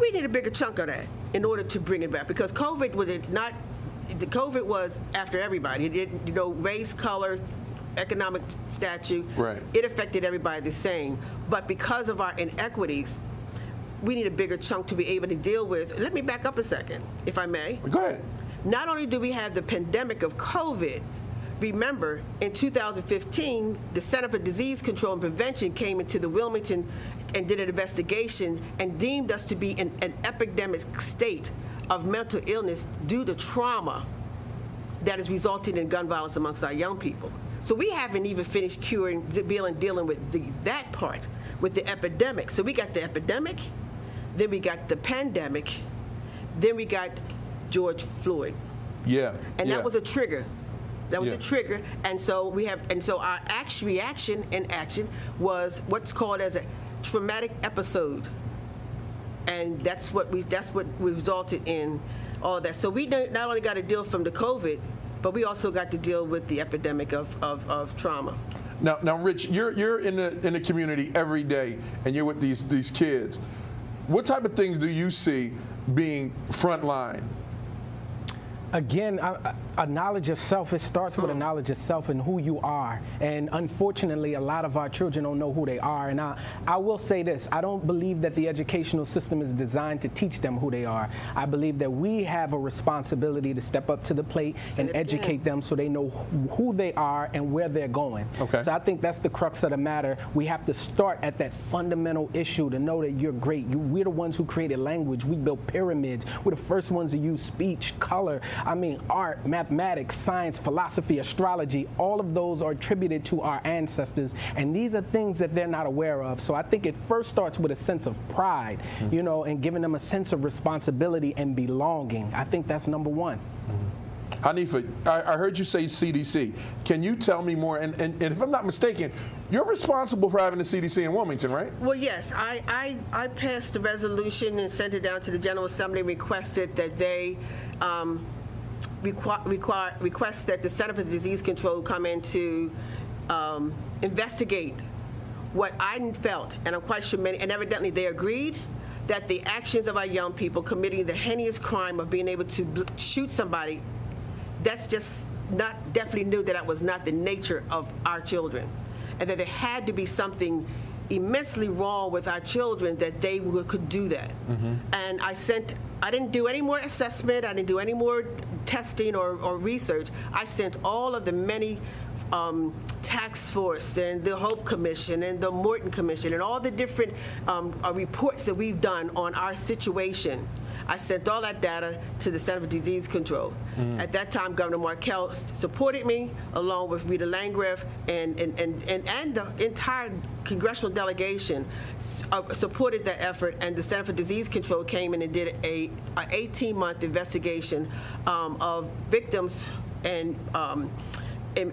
we need a bigger chunk of that in order to bring it back. Because COVID was after everybody. It didn't, race, color, economic stature. Right. It affected everybody the same. But because of our inequities, we need a bigger chunk to be able to deal with. Let me back up a second, if I may. Go ahead. Not only do we have the pandemic of COVID, remember, in 2015, the Center for Disease Control and Prevention came into the Wilmington and did an investigation and deemed us to be in an epidemic state of mental illness due to trauma that is resulting in gun violence amongst our young people. So we haven't even finished dealing with that part, with the epidemic. So we got the epidemic, then we got the pandemic, then we got George Floyd. Yeah. And that was a trigger. That was a trigger, and so our reaction and action was what's called as a traumatic episode, and that's what resulted in all of that. So we not only got to deal from the COVID, but we also got to deal with the epidemic of trauma. Now, Rich, you're in the community every day, and you're with these kids. What type of things do you see being frontline? Again, a knowledge of self. It starts with a knowledge of self and who you are. And unfortunately, a lot of our children don't know who they are. And I will say this, I don't believe that the educational system is designed to teach them who they are. I believe that we have a responsibility to step up to the plate and educate them so they know who they are and where they're going. Okay. So I think that's the crux of the matter. We have to start at that fundamental issue to know that you're great. We're the ones who created language. We built pyramids. We're the first ones to use speech, color, art, mathematics, science, philosophy, astrology, all of those are attributed to our ancestors, and these are things that they're not aware of. So I think it first starts with a sense of pride, and giving them a sense of responsibility and belonging. I think that's number one. Hanifa, I heard you say CDC. Can you tell me more? And if I'm not mistaken, You're responsible for having the CDC in Wilmington, right? Well, yes, I passed a resolution and sent it down to the General Assembly, requested that they request that the Center for Disease Control come in to investigate what I felt, and I'm quite sure many, and evidently they agreed, that the actions of our young people committing the heinous crime of being able to shoot somebody, that's just not, definitely knew that was not the nature of our children, and that there had to be something immensely wrong with our children that they could do that. And I didn't do any more assessment, I didn't do any more testing or research. I sent all of the many task force and the Hope Commission and the Morton Commission and all the different reports that we've done on our situation. I sent all that data to the Center for Disease Control. At that time, Governor Markell supported me, along with Rita Landgraf and the entire congressional delegation supported that effort, and the Center for Disease Control came in and did an 18-month investigation of victims and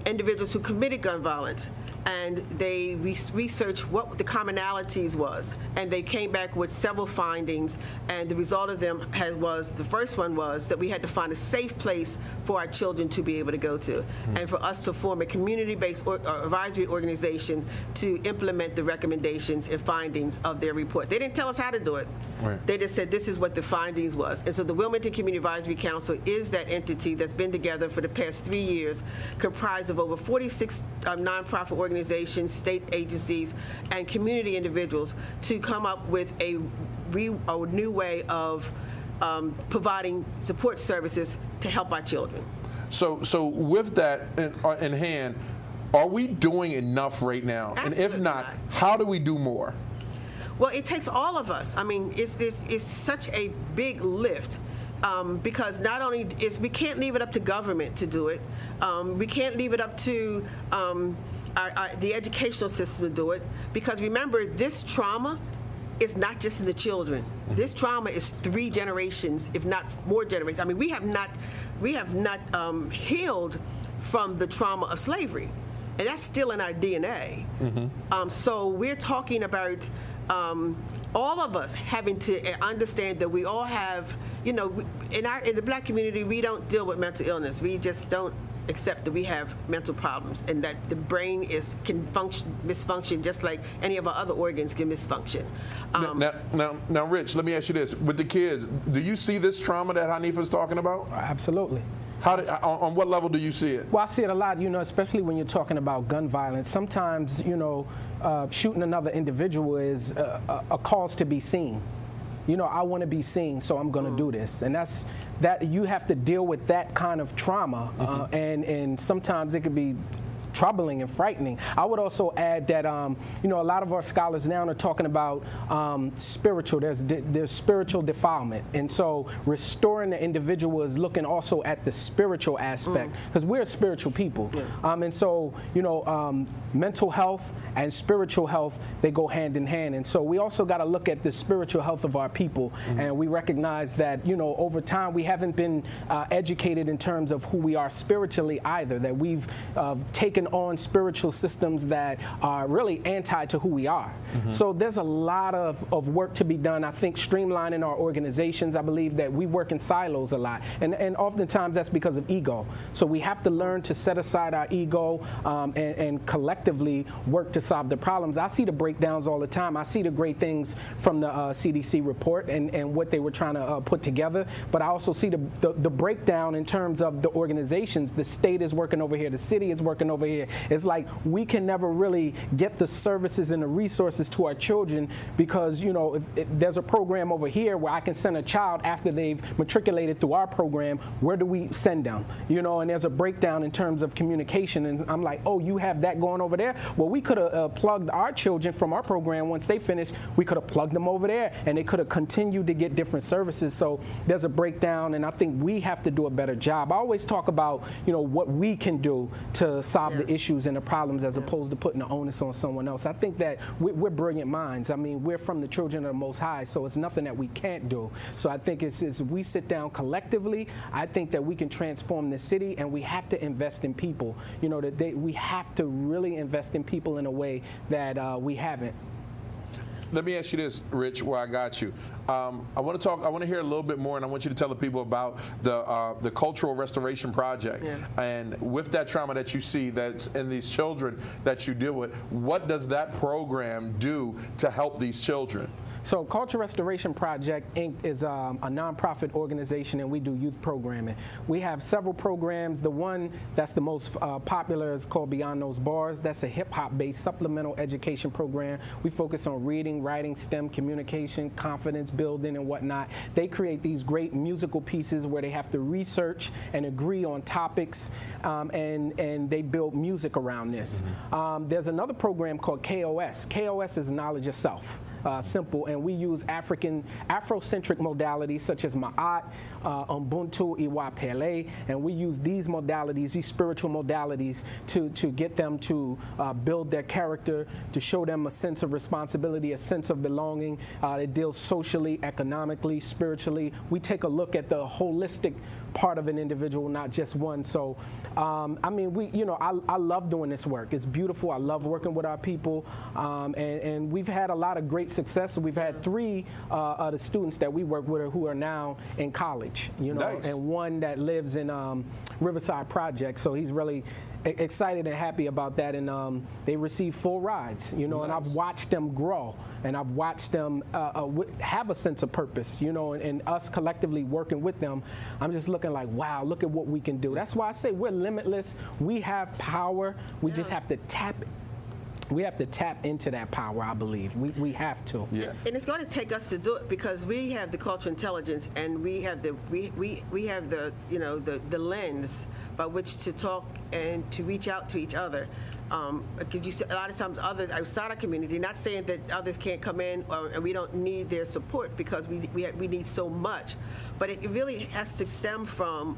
individuals who committed gun violence, and they researched what the commonalities was, and they came back with several findings, and the result of them was, the first one was that we had to find a safe place for our children to be able to go to, and for us to form a community-based advisory organization to implement the recommendations and findings of their report. They didn't tell us how to do it. Right. They just said this is what the findings was. And so the Wilmington Community Advisory Council is that entity that's been together for the past 3 years, comprised of over 46 nonprofit organizations, state agencies, and community individuals to come up with a new way of providing support services to help our children. So with that in hand, are we doing enough right now? Absolutely and if not, how do we do more? Well, it takes all of us. I mean, it's such a big lift. Because not only we can't leave it up to government to do it, we can't leave it up to the educational system to do it, because remember, this trauma is not just in the children. This trauma is 3 generations, if not more generations. I mean, we have not healed from the trauma of slavery, and that's still in our DNA. So we're talking about all of us having to understand that we all have, in the Black community, we don't deal with mental illness. We just don't accept that we have mental problems, and that the brain can misfunction just like any of our other organs can misfunction. Now, Rich, let me ask you this: with the kids, do you see this trauma that Hanifa is talking about? Absolutely. On what level do you see it? Well, I see it a lot, especially when you're talking about gun violence. Sometimes, shooting another individual is a cause to be seen. I want to be seen, so I'm going to do this. And that you have to deal with that kind of trauma, and sometimes it could be troubling and frightening. I would also add that a lot of our scholars now are talking about spiritual. There's spiritual defilement, and so restoring the individual is looking also at the spiritual aspect, because we're spiritual people. And so mental health and spiritual health, they go hand in hand. And so we also got to look at the spiritual health of our people, and we recognize that over time we haven't been educated in terms of who we are spiritually either. That we've taken on spiritual systems that are really anti to who we are. So there's a lot of work to be done. I think streamlining our organizations, I believe that we work in silos a lot, and oftentimes that's because of ego. So we have to learn to set aside our ego and collectively work to solve the problems. I see the breakdowns all the time. I see the great things from the CDC report and what they were trying to put together, but I also see the breakdown in terms of the organizations. The state is working over here, the city is working over here. It's like we can never really get the services and the resources to our children, because if there's a program over here where I can send a child after they've matriculated through our program, where do we send them? And there's a breakdown in terms of communication, and I'm like, oh, you have that going over there? Well, we could have plugged our children from our program. Once they finished, we could have plugged them over there, and they could have continued to get different services. So there's a breakdown, and I think we have to do a better job. I always talk about what we can do to solve the issues and the problems as opposed to putting the onus on someone else. I think that we're brilliant minds. I mean, we're from the children of the Most High, so it's nothing that we can't do. So I think it's we sit down collectively, I think that we can transform this city, and we have to invest in people. You know, we have to really invest in people in a way that we haven't. Let me ask you this, Rich, where I got you. I want to hear a little bit more, and I want you to tell the people about the Cultural Restoration Project. And with that trauma that you see that's in these children that you deal with, what does that program do to help these children? So Cultural Restoration Project, Inc. is a nonprofit organization, and we do youth programming. We have several programs. The one that's the most popular is called Beyond Those Bars. That's a hip-hop-based supplemental education program. We focus on reading, writing, STEM, communication, confidence building, and whatnot. They create these great musical pieces where they have to research and agree on topics, and they build music around this. There's another program called KOS. KOS is knowledge of self. Simple, and we use Afrocentric modalities such as Ma'at, Ubuntu, Iwa Pele, and we use these modalities, these spiritual modalities, to get them to build their character, to show them a sense of responsibility, a sense of belonging. It deals socially, economically, spiritually. We take a look at the holistic part of an individual, not just one. So, I mean, I love doing this work. It's beautiful. I love working with our people, and we've had a lot of great success. We've had 3 of the students that we work with who are now in college, Nice. And one that lives in Riverside Project. So he's really excited and happy about that, and they receive full rides, Nice. and I've watched them grow, and I've watched them have a sense of purpose, and us collectively working with them. I'm just looking like, wow, look at what we can do. That's why I say we're limitless. We have power. We just have to tap it. We have to tap into that power, I believe. We have to. Yeah. And it's going to take us to do it because we have the cultural intelligence, and we have the the lens by which to talk and to reach out to each other. Because you see, a lot of times others outside our community, not saying that others can't come in and we don't need their support because we need so much, but it really has to stem from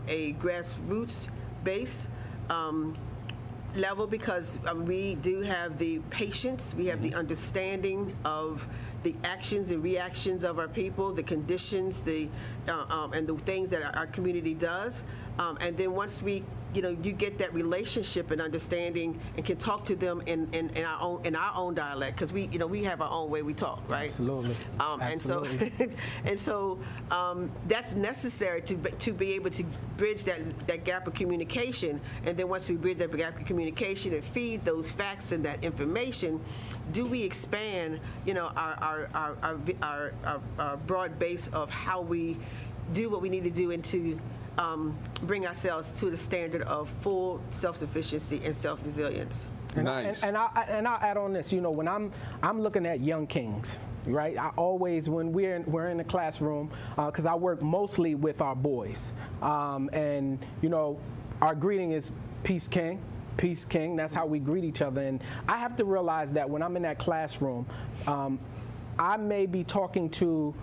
a grassroots base. Level, because we do have the patience, we have the understanding of the actions and reactions of our people, the conditions, and the things that our community does, and then once we, you get that relationship and understanding and can talk to them in our own dialect, because we have our own way we talk, right? Absolutely. And so that's necessary to be able to bridge that gap of communication, and then once we bridge that gap of communication and feed those facts and that information, do we expand our broad base of how we do what we need to do and to bring ourselves to the standard of full self-sufficiency and self-resilience. Nice. And I'll add on this. When I'm looking at young kings, right? I always, when we're in the classroom, because I work mostly with our boys, and our greeting is peace, king. Peace, king. That's how we greet each other. And I have to realize that when I'm in that classroom, I may be talking to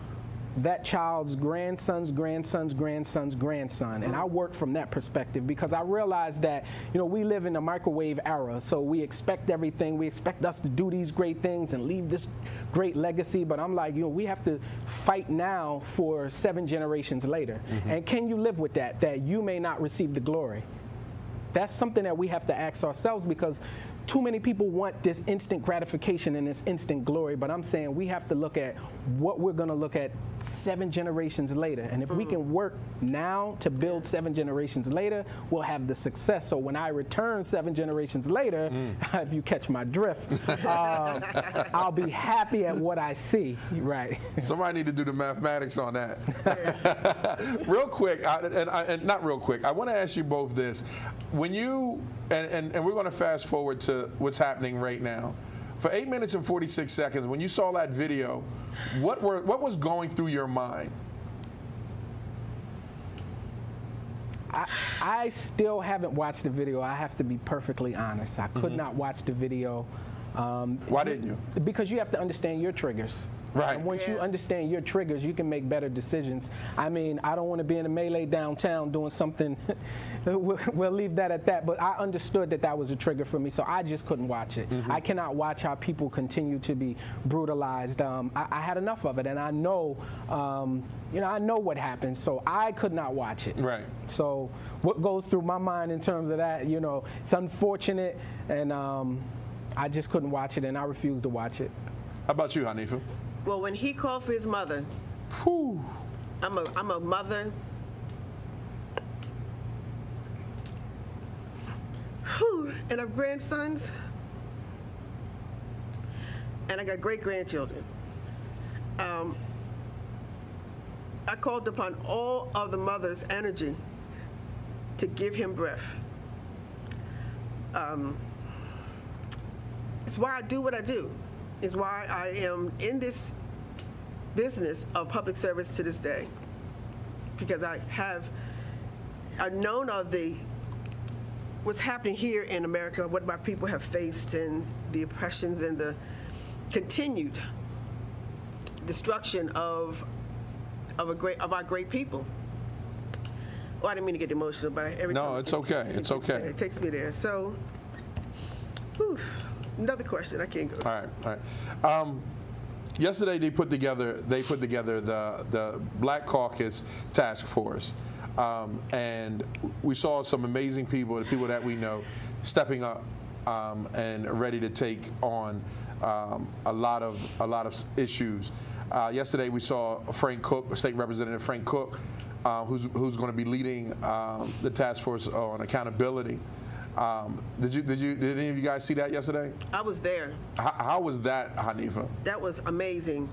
that child's grandson's grandson's grandson's grandson, and I work from that perspective because I realize that we live in a microwave era, so we expect everything. We expect us to do these great things and leave this great legacy, but I'm like, we have to fight now for 7 generations later. And can you live with that you may not receive the glory? That's something that we have to ask ourselves, because too many people want this instant gratification and this instant glory, but I'm saying we have to look at what we're going to look at 7 generations later. And if we can work now to build 7 generations later, we'll have the success. So when I return 7 generations later, if you catch my drift, I'll be happy at what I see. Right. Somebody need to do the mathematics on that. Real quick, and not real quick, I want to ask you both this. When you, and we're going to fast forward to what's happening right now. For 8 minutes and 46 seconds, when you saw that video, what was going through your mind? I still haven't watched the video. I have to be perfectly honest. I could not watch the video. Why didn't you? Because you have to understand your triggers. Right. And once you Yeah. understand your triggers, you can make better decisions. I mean, I don't want to be in a melee downtown doing something. We'll leave that at that. But I understood that that was a trigger for me, so I just couldn't watch it. I cannot watch how people continue to be brutalized. I had enough of it, and I know, I know what happens, so I could not watch it. Right. So what goes through my mind in terms of that, it's unfortunate, and I just couldn't watch it, and I refused to watch it. How about you, Hanifa? Well, when he called for his mother, Whew. I'm a mother. Whew, and I have grandsons, and I got great-grandchildren. I called upon all of the mother's energy to give him breath. It's why I do what I do. It's why I am in this business of public service to this day, because I've known of what's happening here in America, what my people have faced, and the oppressions and the continued destruction of our great people. Oh, I didn't mean to get emotional, but every time No, it's okay. It's okay. it takes me there. So, whew, another question. I can't go. All right. Yesterday they put together the Black Caucus Task Force, and we saw some amazing people, the people that we know, stepping up and ready to take on a lot of issues. Yesterday we saw Frank Cook, State Representative Frank Cook, who's going to be leading the task force on accountability. Did any of you guys see that yesterday? I was there. How was that, Hanifa? That was amazing.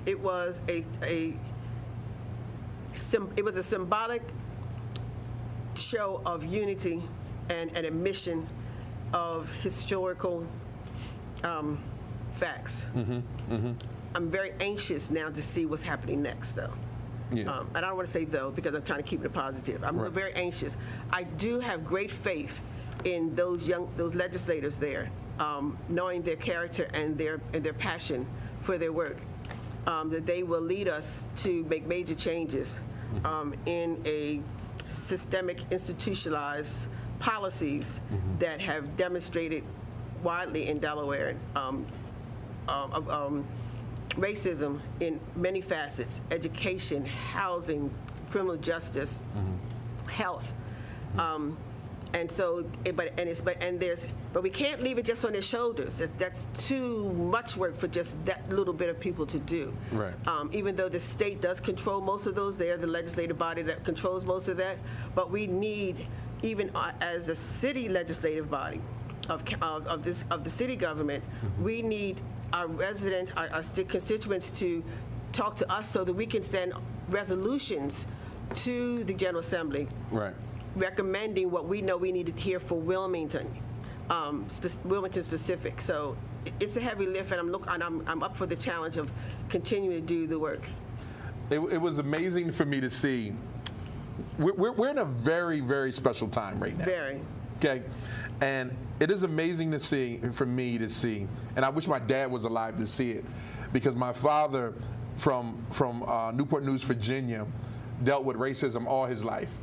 It was a symbolic show of unity and an admission of historical facts. I'm very anxious now to see what's happening next, though. Yeah. And I don't want to say though, because I'm kind of keeping it positive. I'm Right. very anxious. I do have great faith in those legislators there, knowing their character and their passion for their work, that they will lead us to make major changes in a systemic, institutionalized policies that have demonstrated widely in Delaware racism in many facets: education, housing, criminal justice, health. And so, but we can't leave it just on their shoulders. That's too much work for just that little bit of people to do. Right. Even though the state does control most of those, they are the legislative body that controls most of that. But we need, even as a city legislative body of the city government, we need our constituents to talk to us so that we can send resolutions to the General Assembly. Right. Recommending what we know we need to hear for Wilmington, Wilmington specific. So it's a heavy lift, and I'm up for the challenge of continuing to do the work. It was amazing for me to see. We're in a very, very special time right now. Very. Okay, and it is amazing for me to see, and I wish my dad was alive to see it, because my father from Newport News, Virginia, dealt with racism all his life.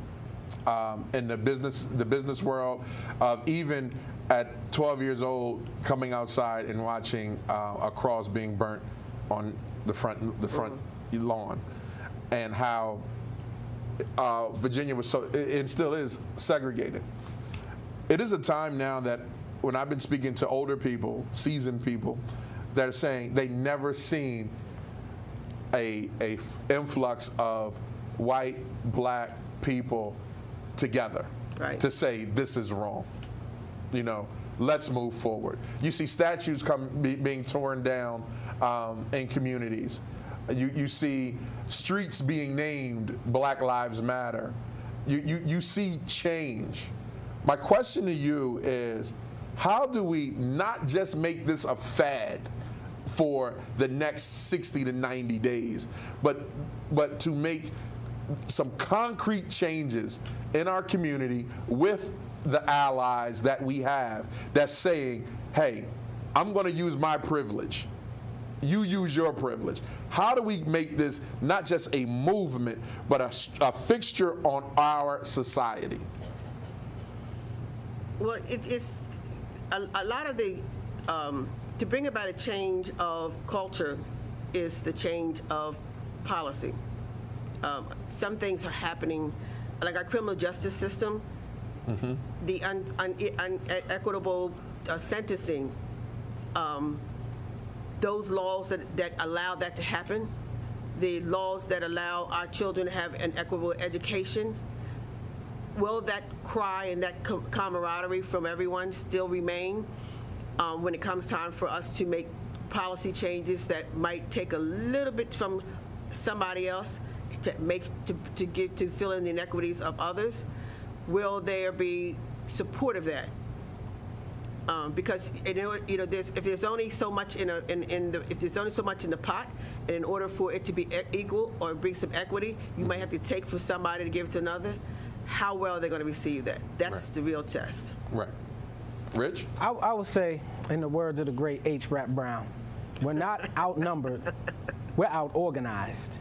In the business world, even at 12 years old, coming outside and watching a cross being burnt on the front lawn, and how Virginia was it still is segregated. It is a time now that when I've been speaking to older people, seasoned people, that are saying they never seen a influx of white, black people together, right, to say this is wrong. Let's move forward. You see statues being torn down in communities. You see streets being named Black Lives Matter. You see change. My question to you is, how do we not just make this a fad for the next 60 to 90 days, but to make some concrete changes in our community with the allies that we have, that's saying, hey, I'm going to use my privilege you use your privilege. How do we make this not just a movement, but a fixture on our society? Well, it's a lot of the, to bring about a change of culture is the change of policy. Some things are happening, like our criminal justice system, the unequitable sentencing, those laws that allow that to happen, the laws that allow our children to have an equitable education. Will that cry and that camaraderie from everyone still remain when it comes time for us to make policy changes that might take a little bit from somebody else to fill in the inequities of others? Will there be support of that? Because if there's only so much if there's only so much in the pot, and in order for it to be equal or bring some equity, you might have to take from somebody to give it to another. How well are they going to receive that? That's the real test. Right. Rich? I would say, in the words of the great H. Rap Brown, we're not outnumbered, we're out-organized.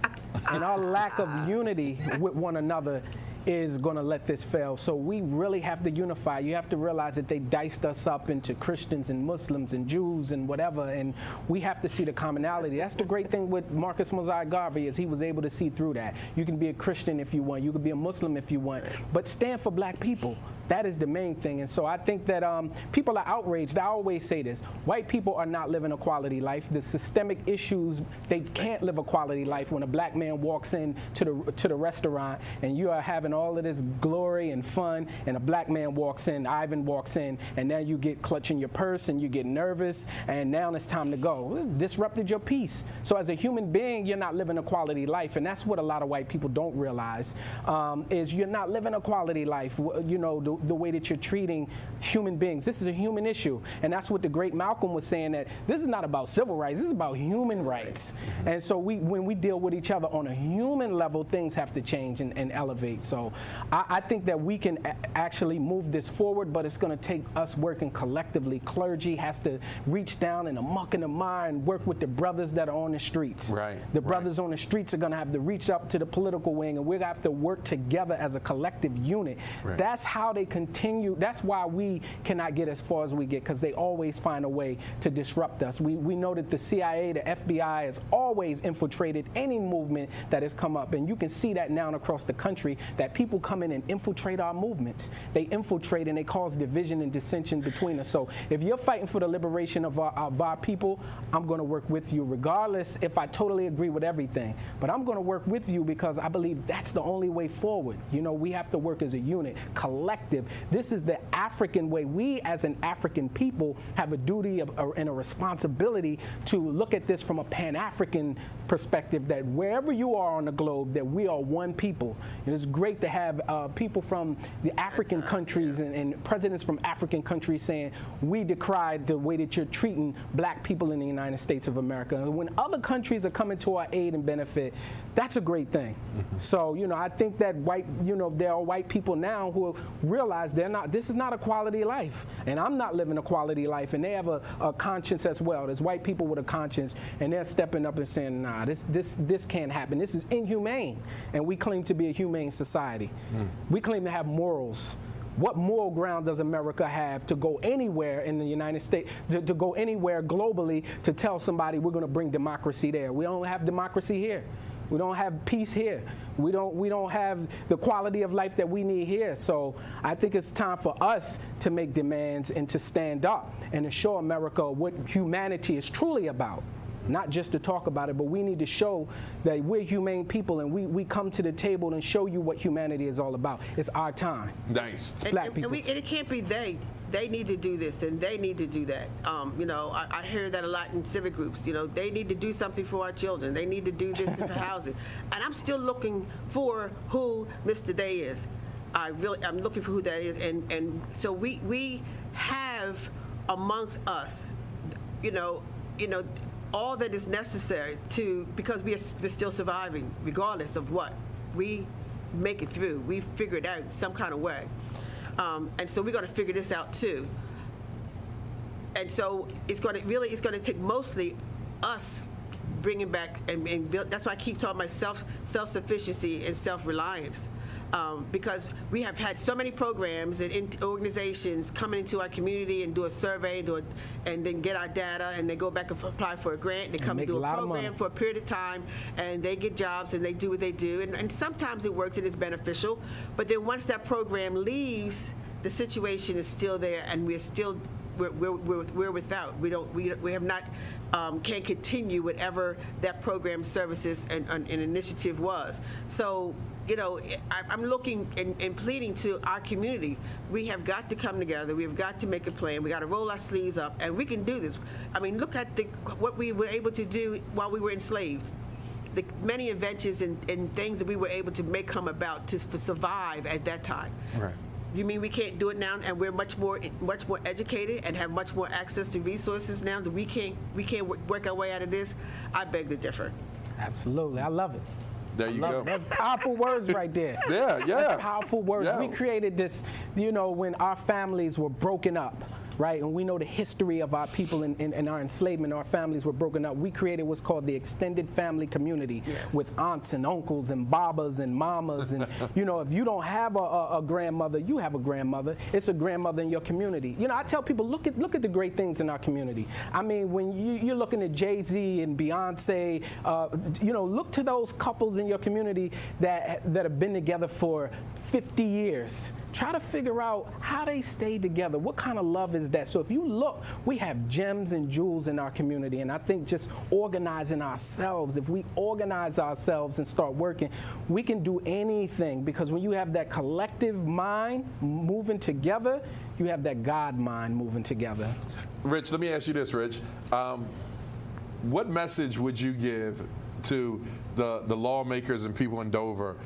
And our lack of unity with one another is going to let this fail. So we really have to unify. You have to realize that they diced us up into Christians and Muslims and Jews and whatever, and we have to see the commonality. That's the great thing with Marcus Mosiah Garvey, is he was able to see through that. You can be a Christian if you want. You can be a Muslim if you want. But stand for black people. That is the main thing. And so I think that people are outraged. I always say this. White people are not living a quality life. The systemic issues, they can't live a quality life when a black man walks in to the restaurant and you are having all of this glory and fun, and a black man walks in, Ivan walks in, and now you get clutching your purse and you get nervous, and now it's time to go. It's disrupted your peace. So as a human being, you're not living a quality life, and that's what a lot of white people don't realize, is you're not living a quality life, the way that you're treating human beings. This is a human issue, and that's what the great Malcolm was saying, that this is not about civil rights, this is about human rights. And so when we deal with each other on a human level, things have to change and elevate. So I think that we can actually move this forward, but it's going to take us working collectively. Clergy has to reach down in the muck and the mire and work with the brothers that are on the streets. Right. The brothers on the streets are going to have to reach up to the political wing, and we're going to have to work together as a collective unit. Right. That's how they continue. That's why we cannot get as far as we get, because they always find a way to disrupt us. We know that the CIA, the FBI has always infiltrated any movement that has come up, and you can see that now across the country, that people come in and infiltrate our movements. They infiltrate and they cause division and dissension between us. So if you're fighting for the liberation of our people, I'm going to work with you, regardless if I totally agree with everything. But I'm going to work with you because I believe that's the only way forward. We have to work as a unit, collective. This is the African way. We, as an African people, have a duty and a responsibility to look at this from a Pan-African perspective, that wherever you are on the globe, that we are one people. And it's great to have people from the African countries and presidents from African countries saying, we decry the way that you're treating black people in the United States of America. And when other countries are coming to our aid and benefit, that's a great thing. So, I think that there are white people now who realize this is not a quality life. And I'm not living a quality life. And they have a conscience as well. There's white people with a conscience, and they're stepping up and saying, nah, this can't happen. This is inhumane. And we claim to be a humane society. We claim to have morals. What moral ground does America have to go anywhere in the United States, to go anywhere globally to tell somebody we're going to bring democracy there? We don't have democracy here. We don't have peace here. We don't have the quality of life that we need here. So I think it's time for us to make demands and to stand up and to show America what humanity is truly about. Not just to talk about it, but we need to show that we're humane people, and we come to the table and show you what humanity is all about. It's our time. Nice. It's black people. And it can't be they. They need to do this, and they need to do that. I hear that a lot in civic groups. They need to do something for our children. They need to do this for housing. And I'm still looking for who Mr. They is. I'm looking for who that is. And so we have amongst us, all that is necessary because we're still surviving, regardless of what. We make it through. We figure it out some kind of way. And so we're going to figure this out too. And so it's going to take mostly us bringing back and build. That's why I keep talking about self-sufficiency and self-reliance. Because we have had so many programs and organizations coming into our community and do a survey, and then get our data, and they go back and apply for a grant. They come and do a program for a period of time, and they get jobs, and they do what they do. And sometimes it works and it's beneficial, but then once that program leaves, the situation is still there, and we're still we're without. We have not can't continue whatever that program, services, and initiative was. So, you know, I'm looking and pleading to our community. We have got to come together. We have got to make a plan. We got to roll our sleeves up, and we can do this. I mean, look at what we were able to do while we were enslaved. The many inventions and things that we were able to make come about to survive at that time. Right. You mean we can't do it now, and we're much more educated and have much more access to resources now that we can't work our way out of this? I beg to differ. Absolutely, I love it. There you go. That's powerful words right there. Yeah. That's powerful words. Yeah. We created this, you know, when our families were broken up, right? And we know the history of our people in our enslavement. Our families were broken up. We created what's called the extended family community, with aunts and uncles and babas and mamas. And, you know, if you don't have a grandmother, you have a grandmother. It's a grandmother in your community. You know, I tell people, look at the great things in our community. I mean, when you're looking at Jay-Z and Beyonce, you know, look to those couples in your community that have been together for 50 years. Try to figure out how they stay together. What kind of love is that? So if you look, we have gems and jewels in our community, and I think just organizing ourselves, if we organize ourselves and start working, we can do anything, because when you have that collective mind moving together, you have that God mind moving together. Rich, let me ask you this, Rich. What message would you give to the lawmakers and people in Dover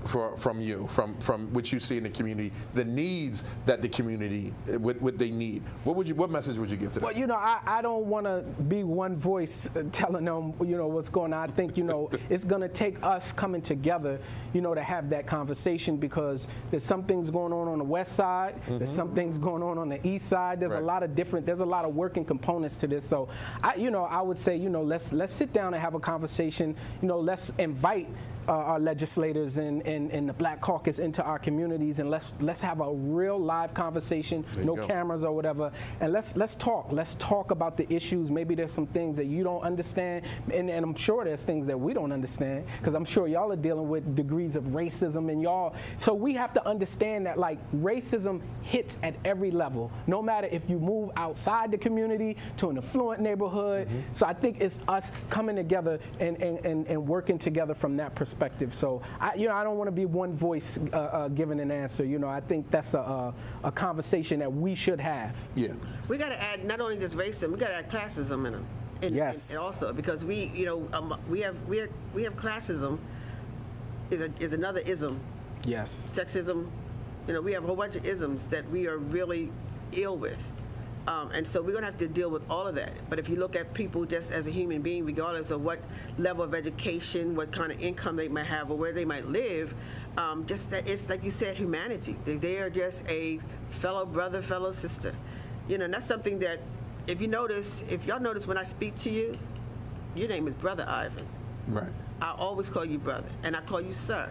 from what you see in the community, the needs that the community, what they need? What message would you give to them? Well, you know, I don't want to be one voice telling them, you know, what's going on. I think, you know, it's going to take us coming together, you know, to have that conversation, because there's some things going on the west side, there's some things going on the east side. There's a lot of working components to this. So, I would say, you know, let's sit down and have a conversation. You know, let's invite our legislators and the Black Caucus into our communities, and let's have a real live conversation, no cameras or whatever, and let's talk about the issues. Maybe there's some things that you don't understand, and I'm sure there's things that we don't understand, because I'm sure y'all are dealing with degrees of racism, and y'all, so we have to understand that, like, racism hits at every level, no matter if you move outside the community to an affluent neighborhood. So I think it's us coming together and working together from that perspective. So I don't want to be one voice giving an answer. You know, I think that's a conversation that we should have. Yeah, we got to add not only just racism, we got to add classism in them. And also, because we have classism is another ism. Yes. Sexism. You know, we have a whole bunch of isms that we are really ill with. And so we're going to have to deal with all of that. But if you look at people just as a human being, regardless of what level of education, what kind of income they might have, or where they might live, just that it's like you said, humanity. They are just a fellow brother, fellow sister. You know, and that's something that, if y'all notice when I speak to you, your name is Brother Ivan. Right. I always call you brother, and I call you sir.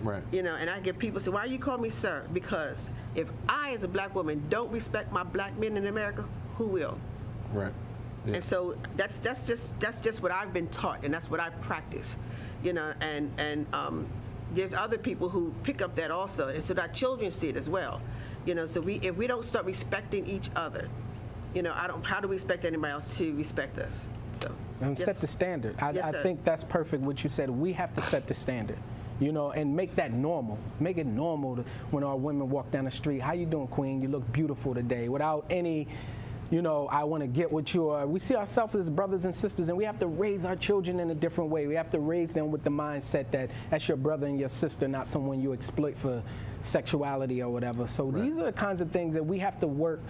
Right. You know, and I get people say, why you call me sir? Because if I, as a black woman, don't respect my black men in America, who will? Right. Yeah. And so that's just what I've been taught, and that's what I practice. You know, and there's other people who pick up that also, and so that children see it as well. You know, so if we don't start respecting each other, you know, how do we expect anybody else to respect us? So and set the standard. I think that's perfect what you said. We have to set the standard. You know, and make that normal. Make it normal when our women walk down the street. How you doing, Queen? You look beautiful today. Without any, you know, I want to get what you are. We see ourselves as brothers and sisters, and we have to raise our children in a different way. We have to raise them with the mindset that that's your brother and your sister, not someone you exploit for sexuality or whatever. So these are the kinds of things that we have to work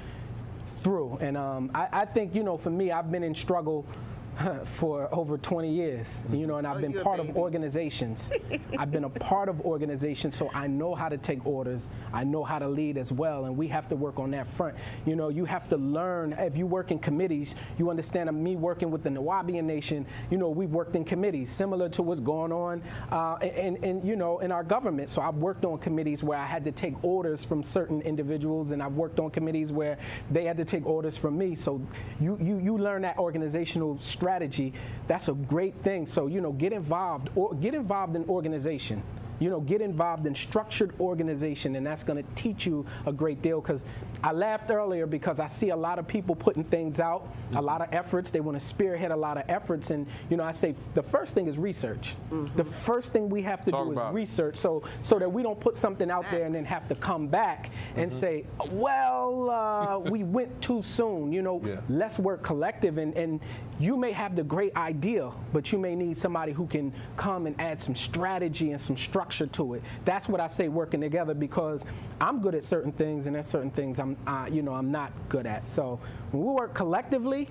through. And I think, you know, for me, I've been in struggle for over 20 years, you know, and I've been you're a part of baby. organizations. I've been a part of organizations, so I know how to take orders. I know how to lead as well, and we have to work on that front. You know, you have to learn. If you work in committees, you understand. Me working with the Nwabian Nation, you know, we've worked in committees similar to what's going on, you know, in our government. So I've worked on committees where I had to take orders from certain individuals, and I've worked on committees where they had to take orders from me. So you learn that organizational strategy. That's a great thing. So, you know, get involved in organization. You know, get involved in structured organization, and that's going to teach you a great deal. Because I laughed earlier because I see a lot of people putting things out, a lot of efforts. They want to spearhead a lot of efforts, and you know, I say the first thing is research. The first thing we have to do is research, so that we don't put something out there and then have to come back and say, well, we went too soon. You know, let's work collective, and you may have the great idea, but you may need somebody who can come and add some strategy and some structure to it. That's what I say, working together, because I'm good at certain things, and there's certain things I'm not good at. So when we work collectively,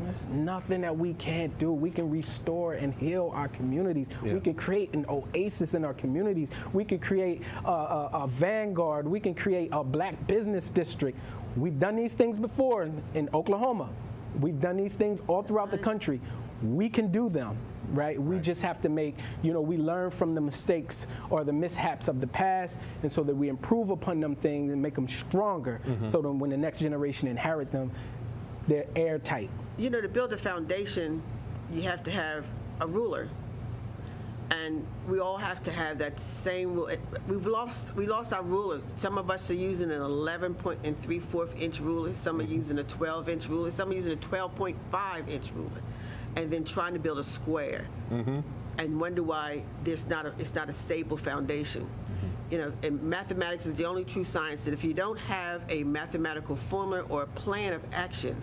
there's nothing that we can't do. We can restore and heal our communities. We can create an oasis in our communities. We can create a vanguard. We can create a black business district. We've done these things before in Oklahoma. We've done these things all throughout the country. We can do them. Right? We just have to make, you know, we learn from the mistakes or the mishaps of the past, and so that we improve upon them things and make them stronger, so that when the next generation inherit them, they're airtight. You know, to build a foundation, you have to have a ruler. And we all have to have that same rule. We lost our rulers. Some of us are using an 11.3/4 ruler. Some are using a 12-inch ruler. Some are using a 12.5-inch ruler. And then trying to build a square, and wonder why it's not a stable foundation. You know, and mathematics is the only true science that if you don't have a mathematical formula or a plan of action,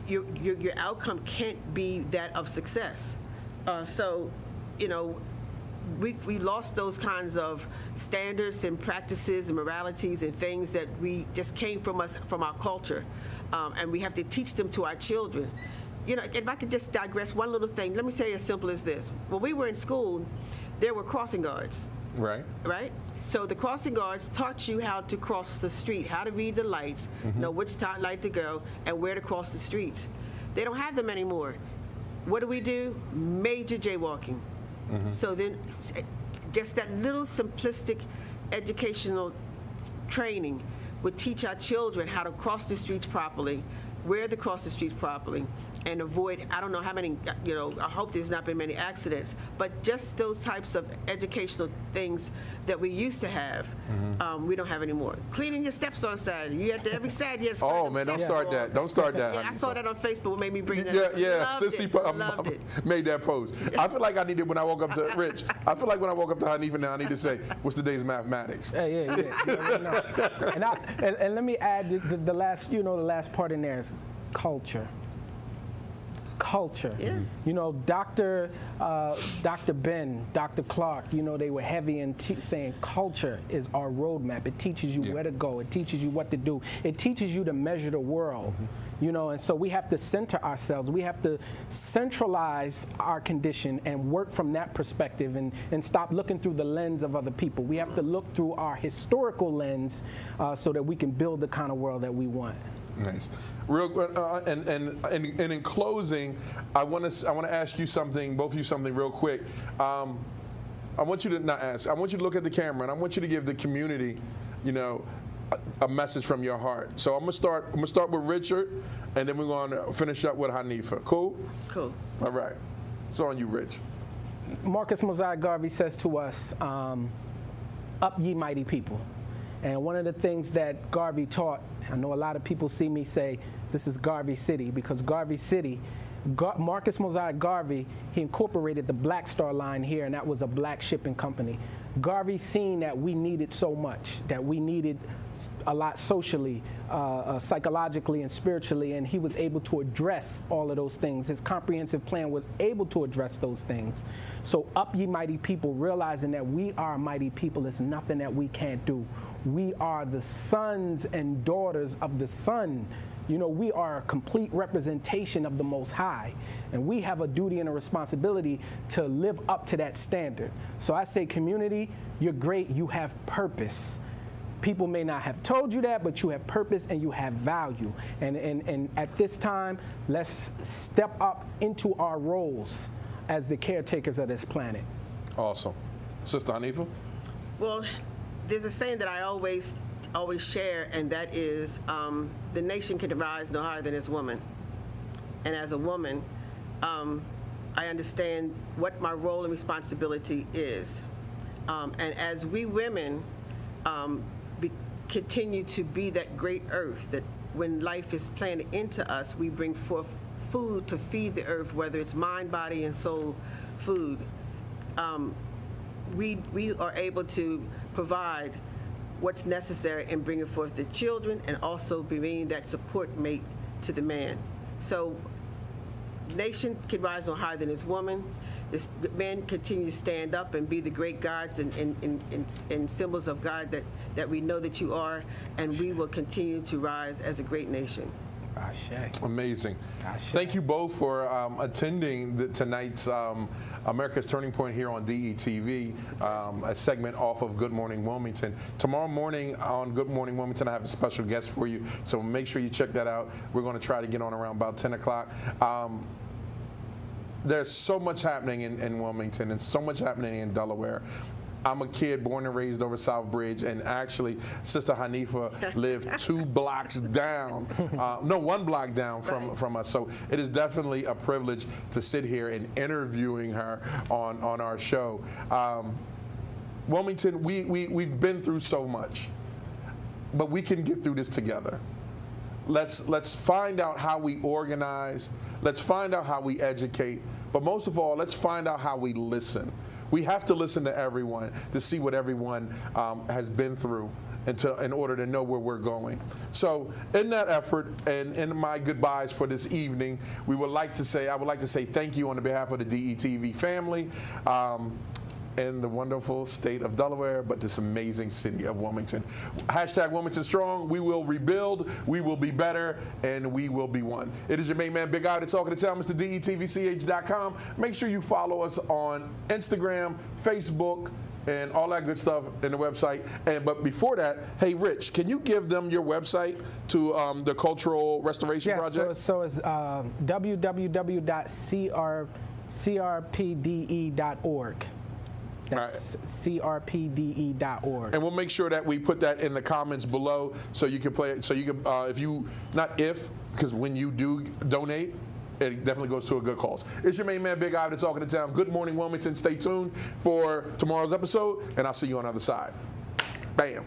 your outcome can't be that of success. So, you know, we lost those kinds of standards and practices and moralities and things that we just came from our culture, and we have to teach them to our children. You know, if I could just digress one little thing, let me say as simple as this. When we were in school, there were crossing guards. Right. Right? So the crossing guards taught you how to cross the street, how to read the lights, know which light to go, and where to cross the streets. They don't have them anymore. What do? Major jaywalking. So then just that little simplistic educational training would teach our children how to cross the streets properly, where to cross the streets properly, and avoid, I don't know how many, you know, I hope there's not been many accidents, but just those types of educational things that we used to have, we don't have anymore. Cleaning your steps on Saturday. You had to, every Saturday, you had to Oh, man, don't start that. Don't start that. Yeah, I saw that on Facebook. What made me bring that up. Yeah. Loved it. Made that post. I feel like I needed, when I woke up to Rich, I feel like when I woke up to Hanifa now, I need to say, what's today's mathematics? Yeah. And let me add the last part in there is culture. Yeah. You know, Dr. Ben, Dr. Clark, you know, they were heavy in saying culture is our roadmap. It teaches you where to go. It teaches you what to do. It teaches you to measure the world. You know, and so we have to center ourselves. We have to centralize our condition and work from that perspective, and stop looking through the lens of other people. We have to look through our historical lens, so that we can build the kind of world that we want. Nice. And in closing, I want to ask you something, both of you something real quick. I want you to not ask. I want you to look at the camera, and I want you to give the community, you know, a message from your heart. So I'm gonna start with Richard, and then we're gonna finish up with Hanifa. Cool? Cool. All right. It's on you, Rich. Marcus Mosiah Garvey says to us, "Up ye mighty people." And one of the things that Garvey taught, I know a lot of people see me say, this is Garvey City, because Garvey City, Marcus Mosiah Garvey, he incorporated the Black Star Line here, and that was a black shipping company. Garvey seen that we needed so much, that we needed a lot socially, psychologically, and spiritually, and he was able to address all of those things. His comprehensive plan was able to address those things. So up ye mighty people, realizing that we are a mighty people, there's nothing that we can't do. We are the sons and daughters of the sun. You know, we are a complete representation of the Most High, and we have a duty and a responsibility to live up to that standard. So I say, community, you're great, you have purpose. People may not have told you that, but you have purpose and you have value. And at this time, let's step up into our roles as the caretakers of this planet. Awesome. Sister Hanifa? Well, there's a saying that I always share, and that is, the nation can rise no higher than its woman. And as a woman, I understand what my role and responsibility is. And as we women continue to be that great earth, that when life is planted into us, we bring forth food to feed the earth, whether it's mind, body, and soul food. We are able to provide what's necessary in bringing forth the children and also being that support mate to the man. So nation can rise no higher than its woman. This men continue to stand up and be the great gods and symbols of God that we know that you are, and we will continue to rise as a great nation. Ashe. Amazing. Ashe. Thank you both for attending tonight's America's Turning Point here on DETV, a segment off of Good Morning Wilmington. Tomorrow morning on Good Morning Wilmington, I have a special guest for you, so make sure you check that out. We're going to try to get on around about 10 o'clock. There's so much happening in Wilmington and so much happening in Delaware. I'm a kid born and raised over South Bridge, and actually, Sister Hanifa lived 2 blocks down, no, 1 block down from us. So it is definitely a privilege to sit here and interviewing her on our show. Wilmington, we've been through so much, but we can get through this together. Let's find out how we organize. Let's find out how we educate. But most of all, let's find out how we listen. We have to listen to everyone to see what everyone has been through in order to know where we're going. So in that effort and in my goodbyes for this evening, I would like to say thank you on behalf of the DETV family in the wonderful state of Delaware, but this amazing city of Wilmington. Hashtag Wilmington Strong. We will rebuild, we will be better, and we will be one. It is your main man, Big Eye, that's talking to town, Mr. DETVCH.com. Make sure you follow us on Instagram, Facebook, and all that good stuff in the website. But before that, hey, Rich, can you give them your website to the Cultural Restoration Project? So it's www.crpde.org. That's crpde.org. And we'll make sure that we put that in the comments below so you can play it. So you can, because when you do donate, it definitely goes to a good cause. It's your main man, Big Eye, that's talking to town. Good morning, Wilmington. Stay tuned for tomorrow's episode, and I'll see you on the other side. Bam.